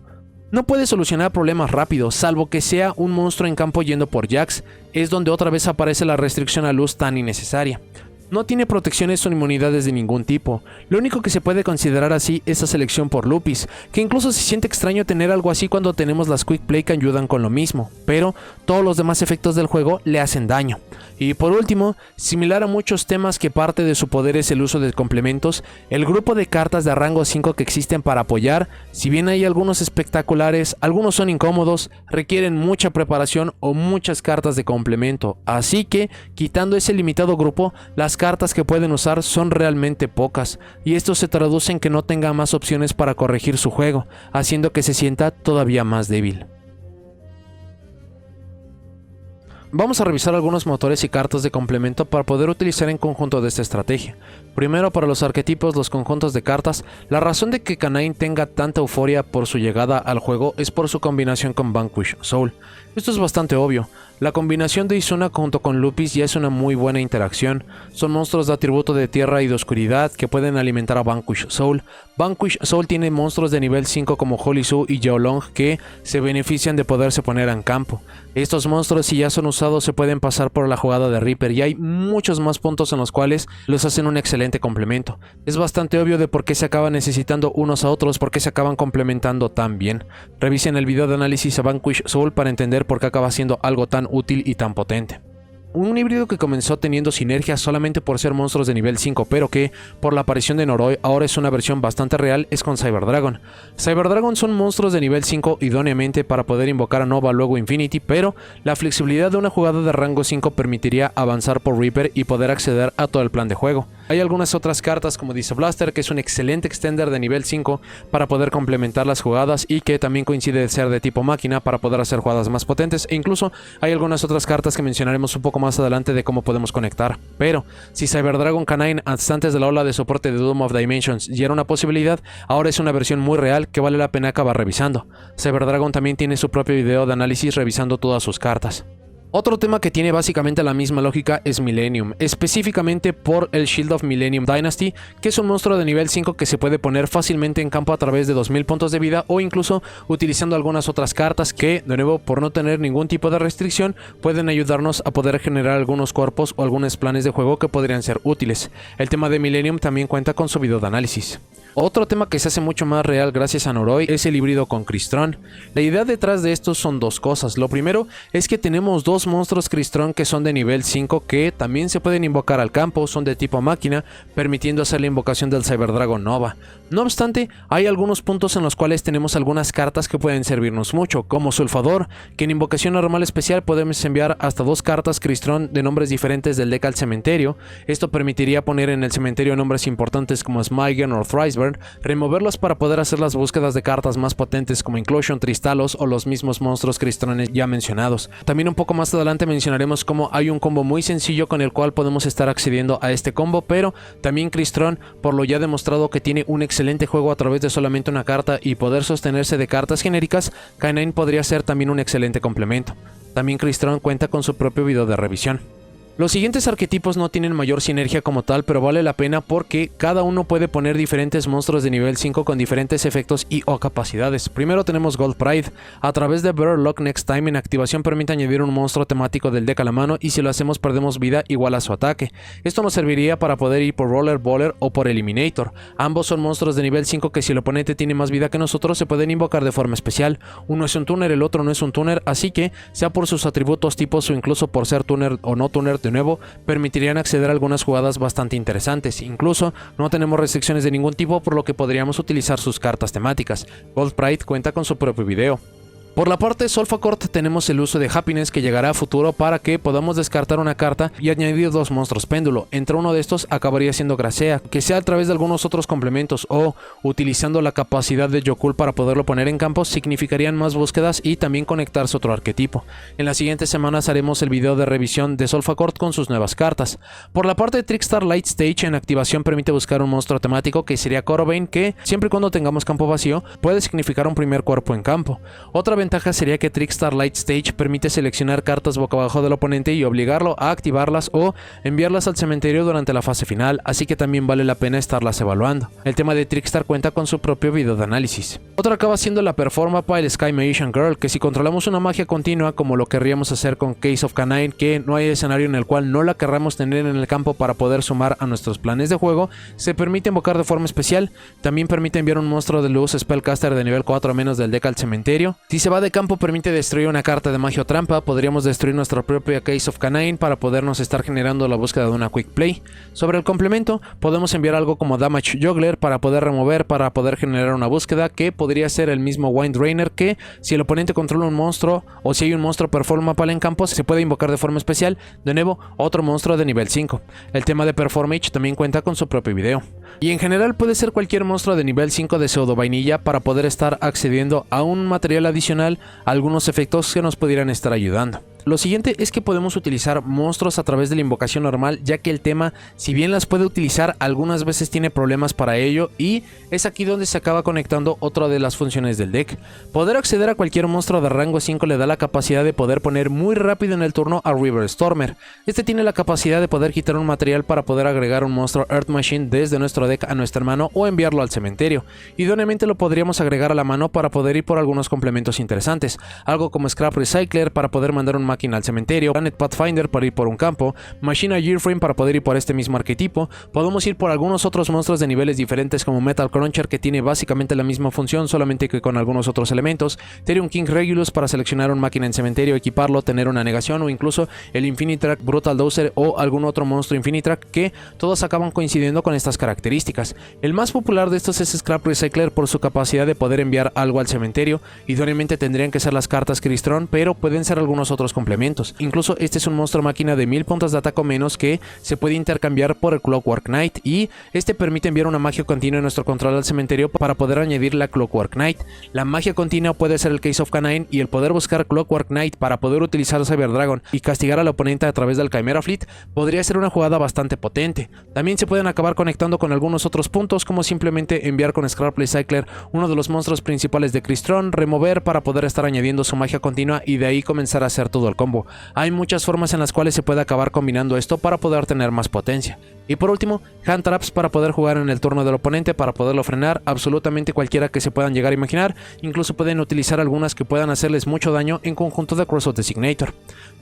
Speaker 1: No puede solucionar problemas rápido, salvo que sea un monstruo en campo yendo por Jax, es donde otra vez aparece la restricción a luz tan innecesaria. No tiene protecciones o inmunidades de ningún tipo, lo único que se puede considerar así es la selección por Lupis, que incluso se siente extraño tener algo así cuando tenemos las Quick Play que ayudan con lo mismo, pero todos los demás efectos del juego le hacen daño. Y por último, similar a muchos temas que parte de su poder es el uso de complementos, el grupo de cartas de rango 5 que existen para apoyar, si bien hay algunos espectaculares, algunos son incómodos, requieren mucha preparación o muchas cartas de complemento, así que, quitando ese limitado grupo, las cartas que pueden usar son realmente pocas, y esto se traduce en que no tenga más opciones para corregir su juego, haciendo que se sienta todavía más débil. Vamos a revisar algunos motores y cartas de complemento para poder utilizar en conjunto de esta estrategia. Primero, para los arquetipos, los conjuntos de cartas, la razón de que Canine tenga tanta euforia por su llegada al juego es por su combinación con Vanquish Soul. Esto es bastante obvio. La combinación de Izuna junto con Lupis ya es una muy buena interacción. Son monstruos de atributo de tierra y de oscuridad que pueden alimentar a Vanquish Soul. Vanquish Soul tiene monstruos de nivel 5 como Holy Su y Yeolong que se benefician de poderse poner en campo. Estos monstruos, si ya son usados, se pueden pasar por la jugada de Reaper y hay muchos más puntos en los cuales los hacen un excelente complemento. Es bastante obvio de por qué se acaban necesitando unos a otros, por qué se acaban complementando tan bien. Revisen el video de análisis a Vanquish Soul para entender por qué acaba siendo algo tan útil y tan potente. Un híbrido que comenzó teniendo sinergia solamente por ser monstruos de nivel 5, pero que, por la aparición de Noroi, ahora es una versión bastante real, es con Cyberdragon. Cyberdragon son monstruos de nivel 5 idóneamente para poder invocar a Nova luego Infinity, pero la flexibilidad de una jugada de rango 5 permitiría avanzar por Reaper y poder acceder a todo el plan de juego. Hay algunas otras cartas como Blaster, que es un excelente extender de nivel 5 para poder complementar las jugadas y que también coincide de ser de tipo máquina para poder hacer jugadas más potentes, e incluso hay algunas otras cartas que mencionaremos un poco más adelante de cómo podemos conectar. Pero si Cyberdragon Canine antes de la ola de soporte de Doom of Dimensions ya era una posibilidad, ahora es una versión muy real que vale la pena acabar revisando. Cyberdragon también tiene su propio video de análisis revisando todas sus cartas. Otro tema que tiene básicamente la misma lógica es Millennium, específicamente por el Shield of Millennium Dynasty, que es un monstruo de nivel 5 que se puede poner fácilmente en campo a través de 2000 puntos de vida o incluso utilizando algunas otras cartas que, de nuevo, por no tener ningún tipo de restricción, pueden ayudarnos a poder generar algunos cuerpos o algunos planes de juego que podrían ser útiles. El tema de Millennium también cuenta con su video de análisis. Otro tema que se hace mucho más real gracias a Noroi es el híbrido con Crystron. La idea detrás de esto son dos cosas. Lo primero es que tenemos dos monstruos Crystron que son de nivel 5 que también se pueden invocar al campo, son de tipo máquina, permitiendo hacer la invocación del Cyberdragon Nova. No obstante, hay algunos puntos en los cuales tenemos algunas cartas que pueden servirnos mucho, como Sulfador, que en invocación normal especial podemos enviar hasta dos cartas Crystron de nombres diferentes del deck al cementerio. Esto permitiría poner en el cementerio nombres importantes como Smigen o Thriceburn, removerlos para poder hacer las búsquedas de cartas más potentes como Inclusion, Tristalos o los mismos monstruos Crystrones ya mencionados. También un poco más adelante mencionaremos cómo hay un combo muy sencillo con el cual podemos estar accediendo a este combo, pero también Crystron, por lo ya demostrado que tiene un excelente juego a través de solamente una carta y poder sostenerse de cartas genéricas, K9 podría ser también un excelente complemento. También Crystron cuenta con su propio video de revisión. Los siguientes arquetipos no tienen mayor sinergia como tal, pero vale la pena porque cada uno puede poner diferentes monstruos de nivel 5 con diferentes efectos y o capacidades. Primero tenemos Gold Pride. A través de Better Luck Next Time, en activación permite añadir un monstruo temático del deck a la mano y si lo hacemos perdemos vida igual a su ataque. Esto nos serviría para poder ir por Roller Bowler o por Eliminator. Ambos son monstruos de nivel 5 que si el oponente tiene más vida que nosotros se pueden invocar de forma especial. Uno es un tuner, el otro no es un tuner, así que sea por sus atributos, tipos o incluso por ser tuner o no tuner de nuevo, permitirían acceder a algunas jugadas bastante interesantes. Incluso no tenemos restricciones de ningún tipo, por lo que podríamos utilizar sus cartas temáticas. Gold Pride cuenta con su propio video. Por la parte de Solfacort tenemos el uso de Happiness que llegará a futuro para que podamos descartar una carta y añadir 2 monstruos péndulo. Entre uno de estos acabaría siendo Gracea, que sea a través de algunos otros complementos o utilizando la capacidad de Yokul para poderlo poner en campo, significarían más búsquedas y también conectarse a otro arquetipo. En las siguientes semanas haremos el video de revisión de Solfacort con sus nuevas cartas. Por la parte de Trickstar Light Stage, en activación permite buscar un monstruo temático que sería Corobane, que siempre y cuando tengamos campo vacío puede significar un primer cuerpo en campo. Otra ventaja sería que Trickstar Light Stage permite seleccionar cartas boca abajo del oponente y obligarlo a activarlas o enviarlas al cementerio durante la fase final, así que también vale la pena estarlas evaluando. El tema de Trickstar cuenta con su propio video de análisis. Otra acaba siendo la Performa Pile Sky Magician Girl, que si controlamos una magia continua como lo querríamos hacer con Case of Canine, que no hay escenario en el cual no la querramos tener en el campo para poder sumar a nuestros planes de juego, se permite invocar de forma especial. También permite enviar un monstruo de luz Spellcaster de nivel 4 menos del deck al cementerio. Si se va de campo permite destruir una carta de magia o trampa, podríamos destruir nuestra propia Case of Canine para podernos estar generando la búsqueda de una Quick Play. Sobre el complemento, podemos enviar algo como Damage Juggler para poder remover, para poder generar una búsqueda que podría ser el mismo Wind Drainer, que si el oponente controla un monstruo o si hay un monstruo Performapal en campo, se puede invocar de forma especial, de nuevo, otro monstruo de nivel 5. El tema de Performage también cuenta con su propio video. Y en general puede ser cualquier monstruo de nivel 5 de pseudo vainilla para poder estar accediendo a un material adicional, a algunos efectos que nos pudieran estar ayudando. Lo siguiente es que podemos utilizar monstruos a través de la invocación normal, ya que el tema, si bien las puede utilizar, algunas veces tiene problemas para ello, y es aquí donde se acaba conectando otra de las funciones del deck. Poder acceder a cualquier monstruo de rango 5 le da la capacidad de poder poner muy rápido en el turno a River Stormer. Este tiene la capacidad de poder quitar un material para poder agregar un monstruo Earth Machine desde nuestro deck a nuestra mano o enviarlo al cementerio. Idóneamente lo podríamos agregar a la mano para poder ir por algunos complementos interesantes, algo como Scrap Recycler para poder mandar un máquina al cementerio, Planet Pathfinder para ir por un campo, Machina Gearframe para poder ir por este mismo arquetipo. Podemos ir por algunos otros monstruos de niveles diferentes como Metal Cruncher, que tiene básicamente la misma función, solamente que con algunos otros elementos, Therion King Regulus para seleccionar un máquina en cementerio, equiparlo, tener una negación, o incluso el Infinitrack Brutal Dozer o algún otro monstruo Infinitrack, que todos acaban coincidiendo con estas características. El más popular de estos es Scrap Recycler por su capacidad de poder enviar algo al cementerio. Idóneamente tendrían que ser las cartas Crystron, pero pueden ser algunos otros complementos. Incluso este es un monstruo máquina de 1000 puntos de ataque o menos que se puede intercambiar por el Clockwork Knight, y este permite enviar una magia continua en nuestro control al cementerio para poder añadir la Clockwork Knight. La magia continua puede ser el Case of Canine, y el poder buscar Clockwork Knight para poder utilizar Cyber Dragon y castigar al oponente a través del Chimera Fleet podría ser una jugada bastante potente. También se pueden acabar conectando con algunos otros puntos, como simplemente enviar con Scrap Recycler uno de los monstruos principales de Crystron, remover para poder estar añadiendo su magia continua y de ahí comenzar a hacer todo el combo. Hay muchas formas en las cuales se puede acabar combinando esto para poder tener más potencia. Y por último, Hand Traps para poder jugar en el turno del oponente para poderlo frenar, absolutamente cualquiera que se puedan llegar a imaginar. Incluso pueden utilizar algunas que puedan hacerles mucho daño en conjunto de Cross of Designator.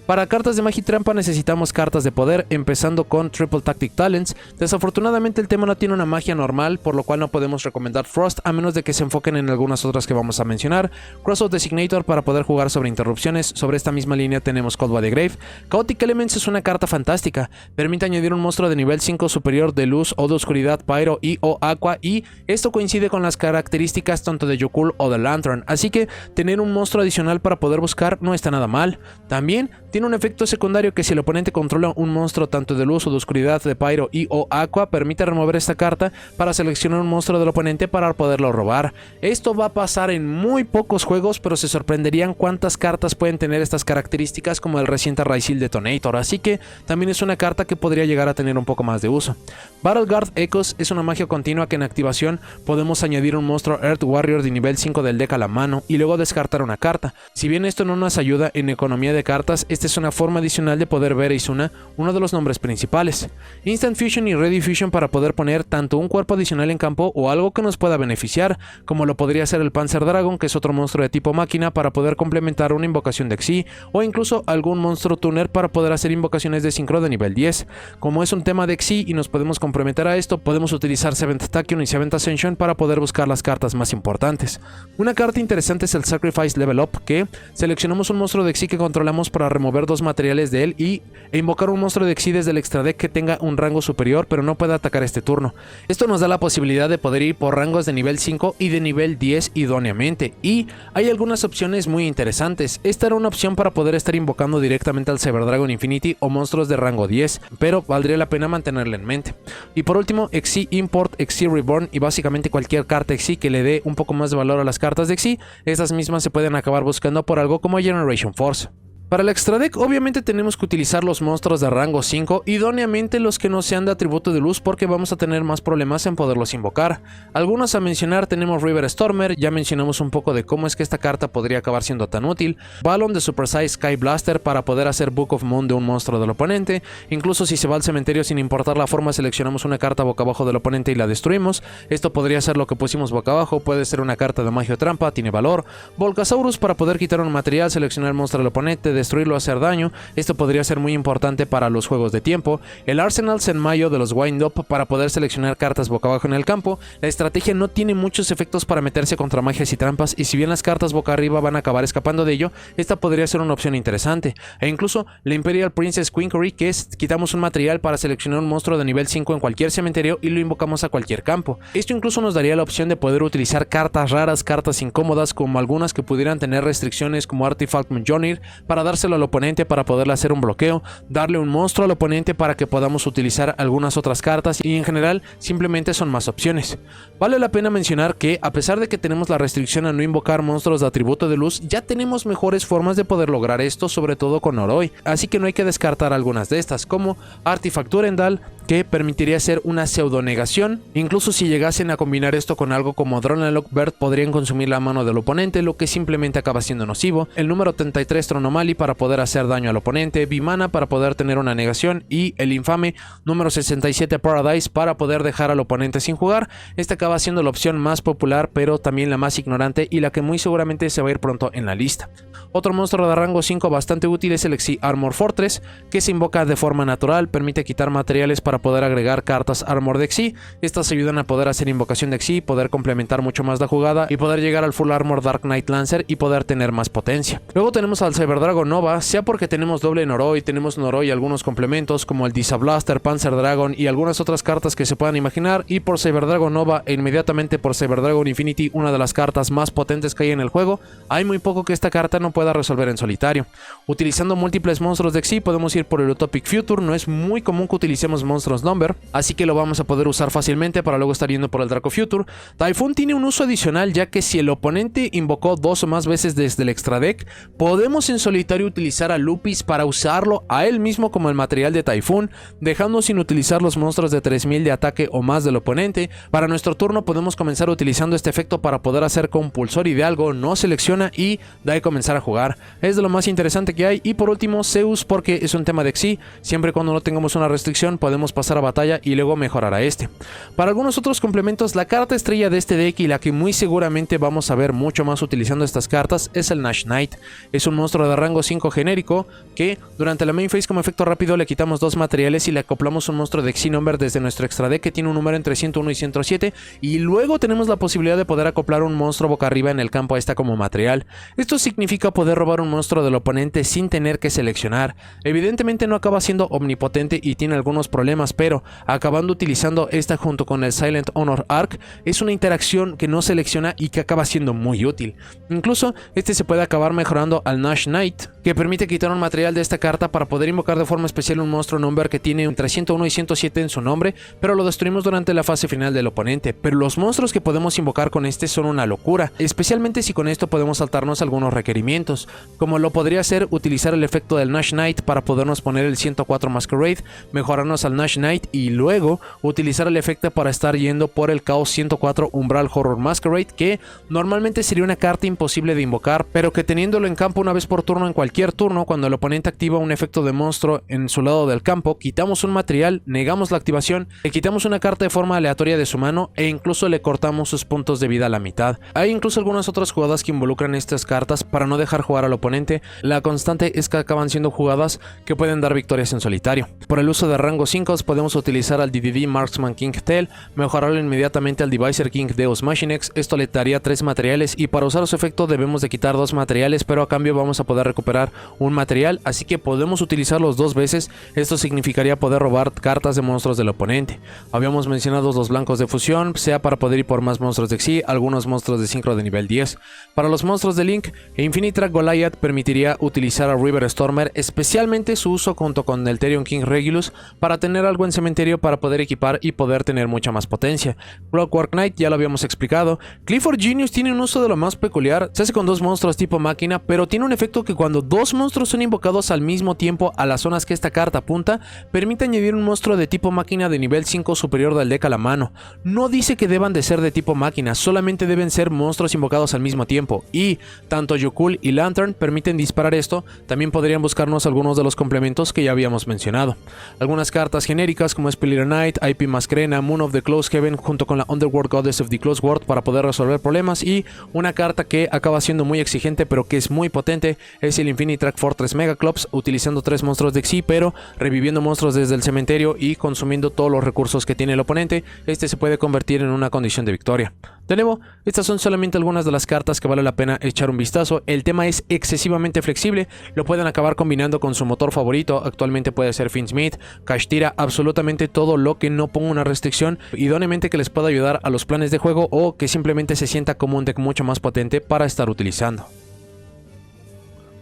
Speaker 1: Para cartas de magia y trampa necesitamos cartas de poder, empezando con Triple Tactic Talents. Desafortunadamente el tema no tiene una magia normal, por lo cual no podemos recomendar Frost a menos de que se enfoquen en algunas otras que vamos a mencionar. Cross of Designator para poder jugar sobre interrupciones. Sobre esta misma línea tenemos Cold by the Grave. Chaotic Elements es una carta fantástica, permite añadir un monstruo de nivel 5 superior de luz o de oscuridad, pyro y o aqua, y esto coincide con las características tanto de Yokul o de Lantern, así que tener un monstruo adicional para poder buscar no está nada mal. También tiene un efecto secundario que si el oponente controla un monstruo tanto de luz o de oscuridad, de pyro y o aqua, permite remover esta carta para seleccionar un monstruo del oponente para poderlo robar. Esto va a pasar en muy pocos juegos, pero se sorprenderían cuántas cartas pueden tener estas características, como el reciente Raizil Detonator, así que también es una carta que podría llegar a tener un poco más de uso. Battleguard Echoes es una magia continua que en activación podemos añadir un monstruo Earth Warrior de nivel 5 del deck a la mano y luego descartar una carta. Si bien esto no nos ayuda en economía de cartas, esta es una forma adicional de poder ver a Izuna, uno de los nombres principales. Instant Fusion y Ready Fusion para poder poner tanto un cuerpo adicional en campo o algo que nos pueda beneficiar, como lo podría ser el Panzer Dragon, que es otro monstruo de tipo máquina para poder complementar una invocación de Xyz, o incluso algún monstruo tuner para poder hacer invocaciones de sincro de nivel 10. Como es un tema de Xyz, Xi y nos podemos comprometer a esto, podemos utilizar Seventh Tachyon y Seventh Ascension para poder buscar las cartas más importantes. Una carta interesante es el Sacrifice Level Up, que seleccionamos un monstruo de Xi que controlamos para remover 2 materiales de él e invocar un monstruo de Xi desde el extra deck que tenga un rango superior pero no pueda atacar este turno. Esto nos da la posibilidad de poder ir por rangos de nivel 5 y de nivel 10 idóneamente, y hay algunas opciones muy interesantes. Esta era una opción para poder estar invocando directamente al Cyber Dragon Infinity o monstruos de rango 10, pero valdría la pena mantenerla en mente. Y por último, Xi Import, Xi Reborn y básicamente cualquier carta Xi que le dé un poco más de valor a las cartas de Xi, estas mismas se pueden acabar buscando por algo como Generation Force. Para el extra deck obviamente tenemos que utilizar los monstruos de rango 5, idóneamente los que no sean de atributo de luz porque vamos a tener más problemas en poderlos invocar. Algunos a mencionar tenemos River Stormer, ya mencionamos un poco de cómo es que esta carta podría acabar siendo tan útil, Balon de Super Size Sky Blaster para poder hacer Book of Moon de un monstruo del oponente, incluso si se va al cementerio sin importar la forma seleccionamos una carta boca abajo del oponente y la destruimos, esto podría ser lo que pusimos boca abajo, puede ser una carta de magia o trampa, tiene valor, Volcasaurus para poder quitar un material, seleccionar el monstruo del oponente, destruirlo, hacer daño, esto podría ser muy importante para los juegos de tiempo, el Arsenal Senmayo de los Wind Up para poder seleccionar cartas boca abajo en el campo, la estrategia no tiene muchos efectos para meterse contra magias y trampas y si bien las cartas boca arriba van a acabar escapando de ello, esta podría ser una opción interesante, e incluso la Imperial Princess Quinkery que es quitamos un material para seleccionar un monstruo de nivel 5 en cualquier cementerio y lo invocamos a cualquier campo. Esto incluso nos daría la opción de poder utilizar cartas raras, cartas incómodas como algunas que pudieran tener restricciones como Artifact Mjolnir para dárselo al oponente para poderle hacer un bloqueo, darle un monstruo al oponente para que podamos utilizar algunas otras cartas y en general simplemente son más opciones. Vale la pena mencionar que a pesar de que tenemos la restricción a no invocar monstruos de atributo de luz, ya tenemos mejores formas de poder lograr esto, sobre todo con Noroi, así que no hay que descartar algunas de estas, como Artifact Durendal, que permitiría hacer una pseudonegación, incluso si llegasen a combinar esto con algo como Dronalock Bird podrían consumir la mano del oponente, lo que simplemente acaba siendo nocivo, el número 33 Tronomali para poder hacer daño al oponente, Bimana para poder tener una negación y el infame número 67 Paradise para poder dejar al oponente sin jugar. Esta acaba siendo la opción más popular pero también la más ignorante y la que muy seguramente se va a ir pronto en la lista. Otro monstruo de rango 5 bastante útil es el Xi Armor Fortress, que se invoca de forma natural, permite quitar materiales para poder agregar cartas Armor de Xi. Estas ayudan a poder hacer invocación de Xi, poder complementar mucho más la jugada y poder llegar al Full Armor Dark Knight Lancer y poder tener más potencia. Luego tenemos al Cyber Dragon Nova, sea porque tenemos doble Noroi, tenemos Noroi y algunos complementos como el Disablaster, Panzer Dragon y algunas otras cartas que se puedan imaginar, y por Cyber Dragon Nova e inmediatamente por Cyber Dragon Infinity, una de las cartas más potentes que hay en el juego. Hay muy poco que esta carta no pueda resolver en solitario. Utilizando múltiples monstruos de Xi podemos ir por el Utopic Future, no es muy común que utilicemos monstruos Number, así que lo vamos a poder usar fácilmente para luego estar yendo por el Draco Future. Typhoon tiene un uso adicional ya que si el oponente invocó 2 o más veces desde el extra deck, podemos en solitario utilizar a Lupis para usarlo a él mismo como el material de Typhoon, dejando sin utilizar los monstruos de 3000 de ataque o más del oponente. Para nuestro turno podemos comenzar utilizando este efecto para poder hacer compulsory de algo, no selecciona y da y comenzar a jugar. Es de lo más interesante que hay. Y por último Zeus, porque es un tema de Xi, siempre cuando no tengamos una restricción podemos pasar a batalla y luego mejorar a este. Para algunos otros complementos, la carta estrella de este deck y la que muy seguramente vamos a ver mucho más utilizando estas cartas es el Nash Knight. Es un monstruo de rango 5 genérico que durante la main phase como efecto rápido le quitamos 2 materiales y le acoplamos un monstruo de Xi Number desde nuestro extra deck que tiene un número entre 101 y 107, y luego tenemos la posibilidad de poder acoplar un monstruo boca arriba en el campo a esta como material. Esto significa poder robar un monstruo del oponente sin tener que seleccionar. Evidentemente no acaba siendo omnipotente y tiene algunos problemas, pero acabando utilizando esta junto con el Silent Honor Arc es una interacción que no selecciona y que acaba siendo muy útil. Incluso este se puede acabar mejorando al Nash Knight, que permite quitar un material de esta carta para poder invocar de forma especial un monstruo Number que tiene entre 101 y 107 en su nombre, pero lo destruimos durante la fase final del oponente. Pero los monstruos que podemos invocar con este son una locura, especialmente si con esto podemos saltarnos algunos requerimientos, como lo podría ser utilizar el efecto del Nash Knight para podernos poner el 104 Masquerade, mejorarnos al Nash Knight y luego utilizar el efecto para estar yendo por el Chaos 104 Umbral Horror Masquerade, que normalmente sería una carta imposible de invocar, pero que teniéndolo en campo una vez por turno en cualquier turno, cuando el oponente activa un efecto de monstruo en su lado del campo, quitamos un material, negamos la activación, le quitamos una carta de forma aleatoria de su mano e incluso le cortamos sus puntos de vida a la mitad. Hay incluso algunas otras jugadas que involucran estas cartas para no dejar jugar al oponente. La constante es que acaban siendo jugadas que pueden dar victorias en solitario. Por el uso de rango 5 invocados podemos utilizar al DDD Marksman King Tail, mejorarlo inmediatamente al Devicer King Deus Machinex. Esto le daría 3 materiales y para usar su efecto debemos de quitar 2 materiales, pero a cambio vamos a poder recuperar un material, así que podemos utilizarlos 2 veces. Esto significaría poder robar cartas de monstruos del oponente. Habíamos mencionado los blancos de fusión, sea para poder ir por más monstruos de Xyz, algunos monstruos de sincro de nivel 10. Para los monstruos de Link, Infinitrack Goliath permitiría utilizar a River Stormer, especialmente su uso junto con el Therion King Regulus, para tener algo en cementerio para poder equipar y poder tener mucha más potencia. Clockwork Knight ya lo habíamos explicado. Clifford Genius tiene un uso de lo más peculiar, se hace con 2 monstruos tipo máquina, pero tiene un efecto que cuando 2 monstruos son invocados al mismo tiempo a las zonas que esta carta apunta, permite añadir un monstruo de tipo máquina de nivel 5 superior del deck a la mano. No dice que deban de ser de tipo máquina, solamente deben ser monstruos invocados al mismo tiempo, y tanto Yukul y Lantern permiten disparar esto. También podrían buscarnos algunos de los complementos que ya habíamos mencionado. Algunas cartas genéricas como Spellier Knight, IP Masquerena, Moon of the Close Heaven junto con la Underworld Goddess of the Close World para poder resolver problemas, y una carta que acaba siendo muy exigente pero que es muy potente es el Infinitrack Fortress Megaclops, utilizando 3 monstruos de Xyz pero reviviendo monstruos desde el cementerio y consumiendo todos los recursos que tiene el oponente. Este se puede convertir en una condición de victoria. De nuevo, estas son solamente algunas de las cartas que vale la pena echar un vistazo. El tema es excesivamente flexible, lo pueden acabar combinando con su motor favorito. Actualmente puede ser Fiendsmith, Kashtira, absolutamente todo lo que no ponga una restricción, idóneamente que les pueda ayudar a los planes de juego o que simplemente se sienta como un deck mucho más potente para estar utilizando.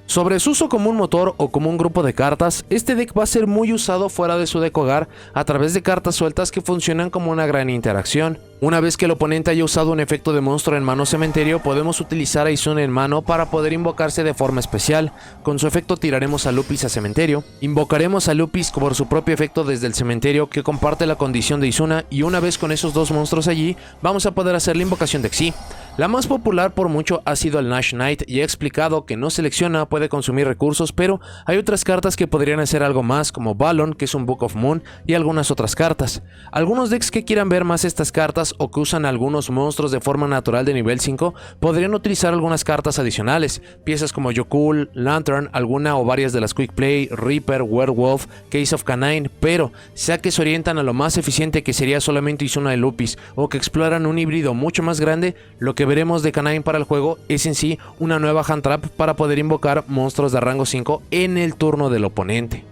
Speaker 1: Sobre su uso como un motor o como un grupo de cartas, este deck va a ser muy usado fuera de su deck hogar a través de cartas sueltas que funcionan como una gran interacción. Una vez que el oponente haya usado un efecto de monstruo en mano cementerio, podemos utilizar a Izuna en mano para poder invocarse de forma especial. Con su efecto tiraremos a Lupis a cementerio, invocaremos a Lupis por su propio efecto desde el cementerio que comparte la condición de Izuna, y una vez con esos 2 monstruos allí, vamos a poder hacer la invocación de Xyz. La más popular por mucho ha sido el Nash Knight, y he explicado que no selecciona, puede consumir recursos, pero hay otras cartas que podrían hacer algo más, como Balon, que es un Book of Moon, y algunas otras cartas. Algunos decks que quieran ver más estas cartas o que usan algunos monstruos de forma natural de nivel 5 podrían utilizar algunas cartas adicionales, piezas como Yokul, Lantern, alguna o varias de las Quick Play, Reaper, Werewolf, Case of Canine, pero sea que se orientan a lo más eficiente, que sería solamente Izuna de Lupis, o que exploran un híbrido mucho más grande, lo que veremos de Canine para el juego es en sí una nueva hand trap para poder invocar monstruos de rango 5 en el turno del oponente.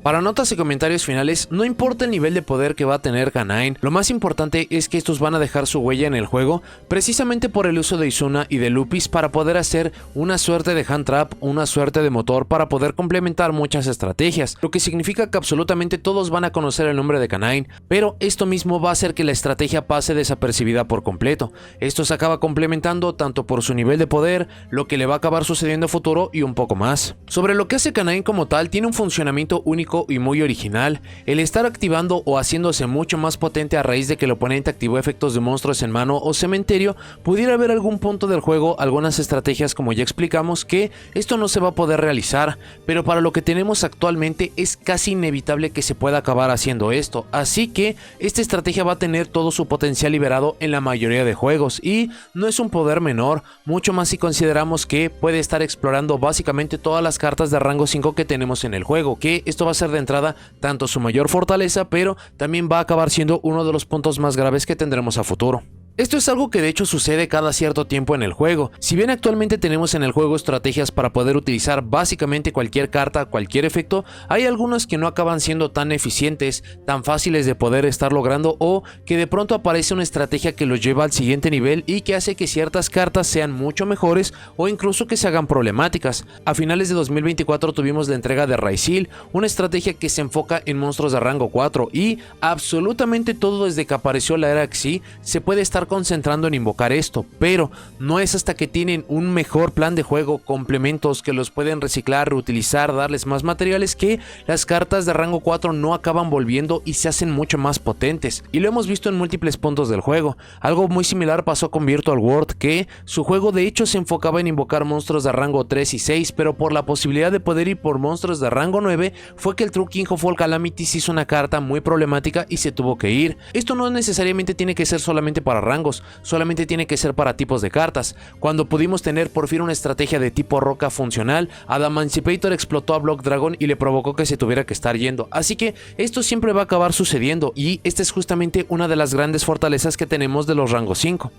Speaker 1: Para notas y comentarios finales, no importa el nivel de poder que va a tener Canine, lo más importante es que estos van a dejar su huella en el juego, precisamente por el uso de Izuna y de Lupis para poder hacer una suerte de hand trap, una suerte de motor para poder complementar muchas estrategias, lo que significa que absolutamente todos van a conocer el nombre de Canine, pero esto mismo va a hacer que la estrategia pase desapercibida por completo. Esto se acaba complementando tanto por su nivel de poder, lo que le va a acabar sucediendo a futuro y un poco más. Sobre lo que hace Canine como tal, tiene un funcionamiento único y muy original, el estar activando o haciéndose mucho más potente a raíz de que el oponente activó efectos de monstruos en mano o cementerio. Pudiera haber algún punto del juego, algunas estrategias como ya explicamos, que esto no se va a poder realizar, pero para lo que tenemos actualmente es casi inevitable que se pueda acabar haciendo esto, así que esta estrategia va a tener todo su potencial liberado en la mayoría de juegos, y no es un poder menor, mucho más si consideramos que puede estar explorando básicamente todas las cartas de rango 5 que tenemos en el juego, que esto va a ser de entrada tanto su mayor fortaleza, pero también va a acabar siendo uno de los puntos más graves que tendremos a futuro. Esto es algo que de hecho sucede cada cierto tiempo en el juego. Si bien actualmente tenemos en el juego estrategias para poder utilizar básicamente cualquier carta, cualquier efecto, hay algunos que no acaban siendo tan eficientes, tan fáciles de poder estar logrando, o que de pronto aparece una estrategia que los lleva al siguiente nivel y que hace que ciertas cartas sean mucho mejores o incluso que se hagan problemáticas. A finales de 2024 tuvimos la entrega de Raizil, una estrategia que se enfoca en monstruos de rango 4, y absolutamente todo desde que apareció la era Xyz se puede estar concentrando en invocar esto, pero no es hasta que tienen un mejor plan de juego, complementos que los pueden reciclar, reutilizar, darles más materiales, que las cartas de rango 4 no acaban volviendo y se hacen mucho más potentes, y lo hemos visto en múltiples puntos del juego. Algo muy similar pasó con Virtual World, que su juego de hecho se enfocaba en invocar monstruos de rango 3 y 6, pero por la posibilidad de poder ir por monstruos de rango 9 fue que el True King of All Calamities hizo una carta muy problemática y se tuvo que ir. Esto no necesariamente tiene que ser solamente para rango, rangos, solamente tiene que ser para tipos de cartas. Cuando pudimos tener por fin una estrategia de tipo roca funcional, Adamancipator explotó a Block Dragon y le provocó que se tuviera que estar yendo, así que esto siempre va a acabar sucediendo y esta es justamente una de las grandes fortalezas que tenemos de los rangos 5.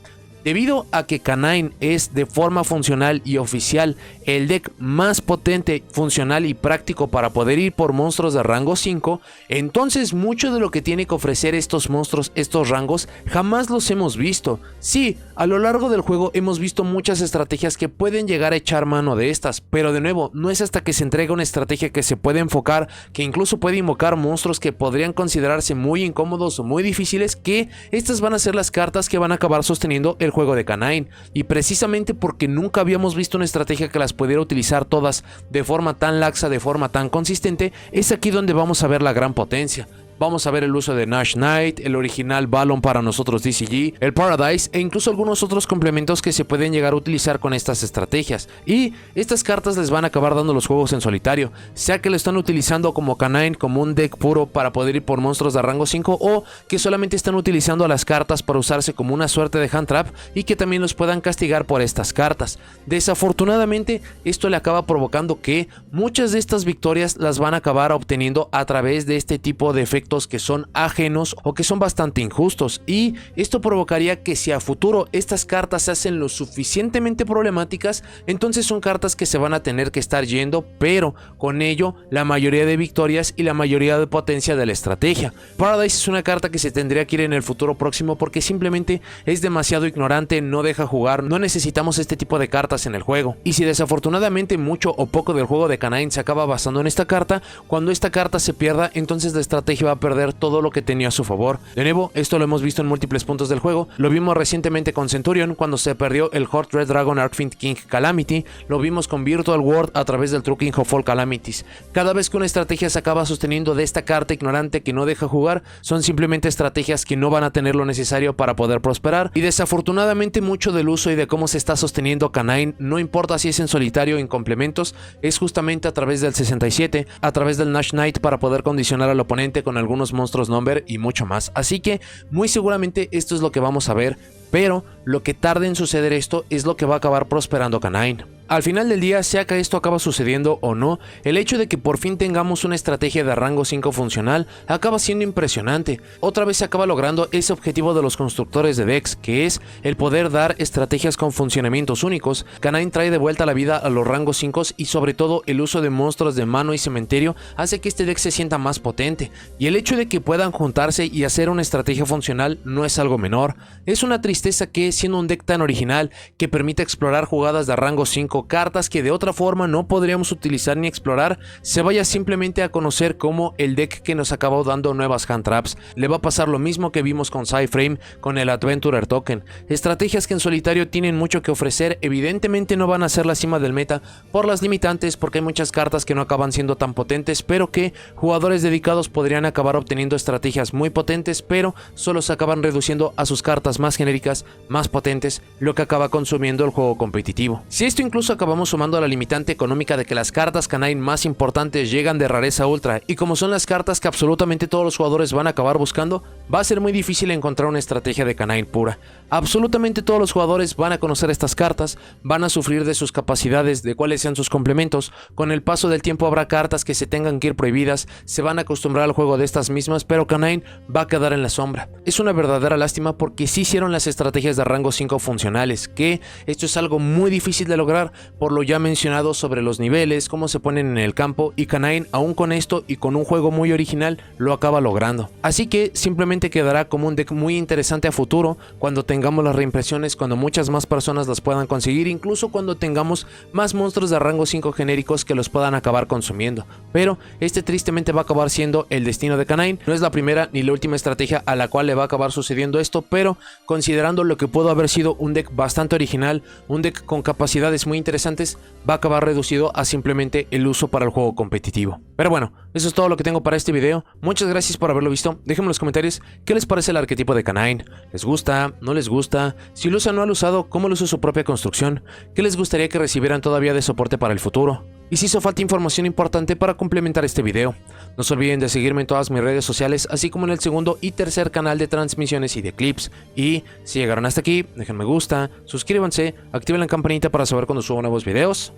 Speaker 1: Debido a que Canine es de forma funcional y oficial el deck más potente, funcional y práctico para poder ir por monstruos de rango 5, entonces mucho de lo que tiene que ofrecer estos monstruos, estos rangos, jamás los hemos visto. Sí, a lo largo del juego hemos visto muchas estrategias que pueden llegar a echar mano de estas, pero de nuevo, no es hasta que se entrega una estrategia que se puede enfocar, que incluso puede invocar monstruos que podrían considerarse muy incómodos o muy difíciles, que estas van a ser las cartas que van a acabar sosteniendo el juego de Canine, y precisamente porque nunca habíamos visto una estrategia que las pudiera utilizar todas de forma tan laxa, de forma tan consistente, es aquí donde vamos a ver la gran potencia. Vamos a ver el uso de Nash Knight, el original Balon para nosotros DCG, el Paradise e incluso algunos otros complementos que se pueden llegar a utilizar con estas estrategias. Y estas cartas les van a acabar dando los juegos en solitario, sea que lo están utilizando como Canine, como un deck puro para poder ir por monstruos de rango 5, o que solamente están utilizando las cartas para usarse como una suerte de hand trap y que también los puedan castigar por estas cartas. Desafortunadamente, esto le acaba provocando que muchas de estas victorias las van a acabar obteniendo a través de este tipo de efectos que son ajenos o que son bastante injustos, y esto provocaría que si a futuro estas cartas se hacen lo suficientemente problemáticas, entonces son cartas que se van a tener que estar yendo, pero con ello la mayoría de victorias y la mayoría de potencia de la estrategia. Paradise es una carta que se tendría que ir en el futuro próximo porque simplemente es demasiado ignorante, no deja jugar, no necesitamos este tipo de cartas en el juego, y si desafortunadamente mucho o poco del juego de Canine se acaba basando en esta carta, cuando esta carta se pierda, entonces la estrategia va a perder todo lo que tenía a su favor. De nuevo, esto lo hemos visto en múltiples puntos del juego, lo vimos recientemente con Centurion cuando se perdió el Horde Red Dragon Arcfiend King Calamity, lo vimos con Virtual World a través del True King of All Calamities. Cada vez que una estrategia se acaba sosteniendo de esta carta ignorante que no deja jugar, son simplemente estrategias que no van a tener lo necesario para poder prosperar, y desafortunadamente mucho del uso y de cómo se está sosteniendo Canine, no importa si es en solitario o en complementos, es justamente a través del 67, a través del Nash Knight para poder condicionar al oponente con algunos monstruos number y mucho más. Así que muy seguramente esto es lo que vamos a ver, pero lo que tarde en suceder esto es lo que va a acabar prosperando Canine. Al final del día, sea que esto acaba sucediendo o no, el hecho de que por fin tengamos una estrategia de rango 5 funcional acaba siendo impresionante. Otra vez se acaba logrando ese objetivo de los constructores de decks, que es el poder dar estrategias con funcionamientos únicos. Canine trae de vuelta la vida a los rangos 5 y sobre todo el uso de monstruos de mano y cementerio hace que este deck se sienta más potente, y el hecho de que puedan juntarse y hacer una estrategia funcional no es algo menor. Es una tristeza que, siendo un deck tan original que permite explorar jugadas de rango 5, cartas que de otra forma no podríamos utilizar ni explorar, se vaya simplemente a conocer como el deck que nos acabó dando nuevas hand traps. Le va a pasar lo mismo que vimos con Psyframe con el Adventurer Token. Estrategias que en solitario tienen mucho que ofrecer, evidentemente no van a ser la cima del meta por las limitantes, porque hay muchas cartas que no acaban siendo tan potentes, pero que jugadores dedicados podrían acabar obteniendo estrategias muy potentes, pero solo se acaban reduciendo a sus cartas más genéricas, más potentes, lo que acaba consumiendo el juego competitivo. Si esto incluso acabamos sumando a la limitante económica de que las cartas Canine más importantes llegan de rareza ultra, y como son las cartas que absolutamente todos los jugadores van a acabar buscando, va a ser muy difícil encontrar una estrategia de Canine pura. Absolutamente todos los jugadores van a conocer estas cartas, van a sufrir de sus capacidades, de cuáles sean sus complementos. Con el paso del tiempo habrá cartas que se tengan que ir prohibidas, se van a acostumbrar al juego de estas mismas, pero Canine va a quedar en la sombra. Es una verdadera lástima porque sí hicieron las estrategias de rango 5 funcionales, que esto es algo muy difícil de lograr por lo ya mencionado sobre los niveles, cómo se ponen en el campo, y Canine aún con esto y con un juego muy original lo acaba logrando. Así que simplemente quedará como un deck muy interesante a futuro cuando tengamos las reimpresiones, cuando muchas más personas las puedan conseguir, incluso cuando tengamos más monstruos de rango 5 genéricos que los puedan acabar consumiendo. Pero este tristemente va a acabar siendo el destino de Canine. No es la primera ni la última estrategia a la cual le va a acabar sucediendo esto, pero considerando lo que pudo haber sido un deck bastante original, un deck con capacidades muy interesantes, va a acabar reducido a simplemente el uso para el juego competitivo. Pero bueno, eso es todo lo que tengo para este video. Muchas gracias por haberlo visto. Déjenme en los comentarios qué les parece el arquetipo de Canine. ¿Les gusta? ¿No les gusta? Si lo usan o no lo han usado, ¿cómo lo usa su propia construcción? ¿Qué les gustaría que recibieran todavía de soporte para el futuro? Y si hizo falta información importante para complementar este video, no se olviden de seguirme en todas mis redes sociales, así como en el segundo y tercer canal de transmisiones y de clips. Y si llegaron hasta aquí, dejen me gusta, suscríbanse, activen la campanita para saber cuando subo nuevos videos.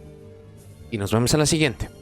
Speaker 1: Y nos vemos en la siguiente.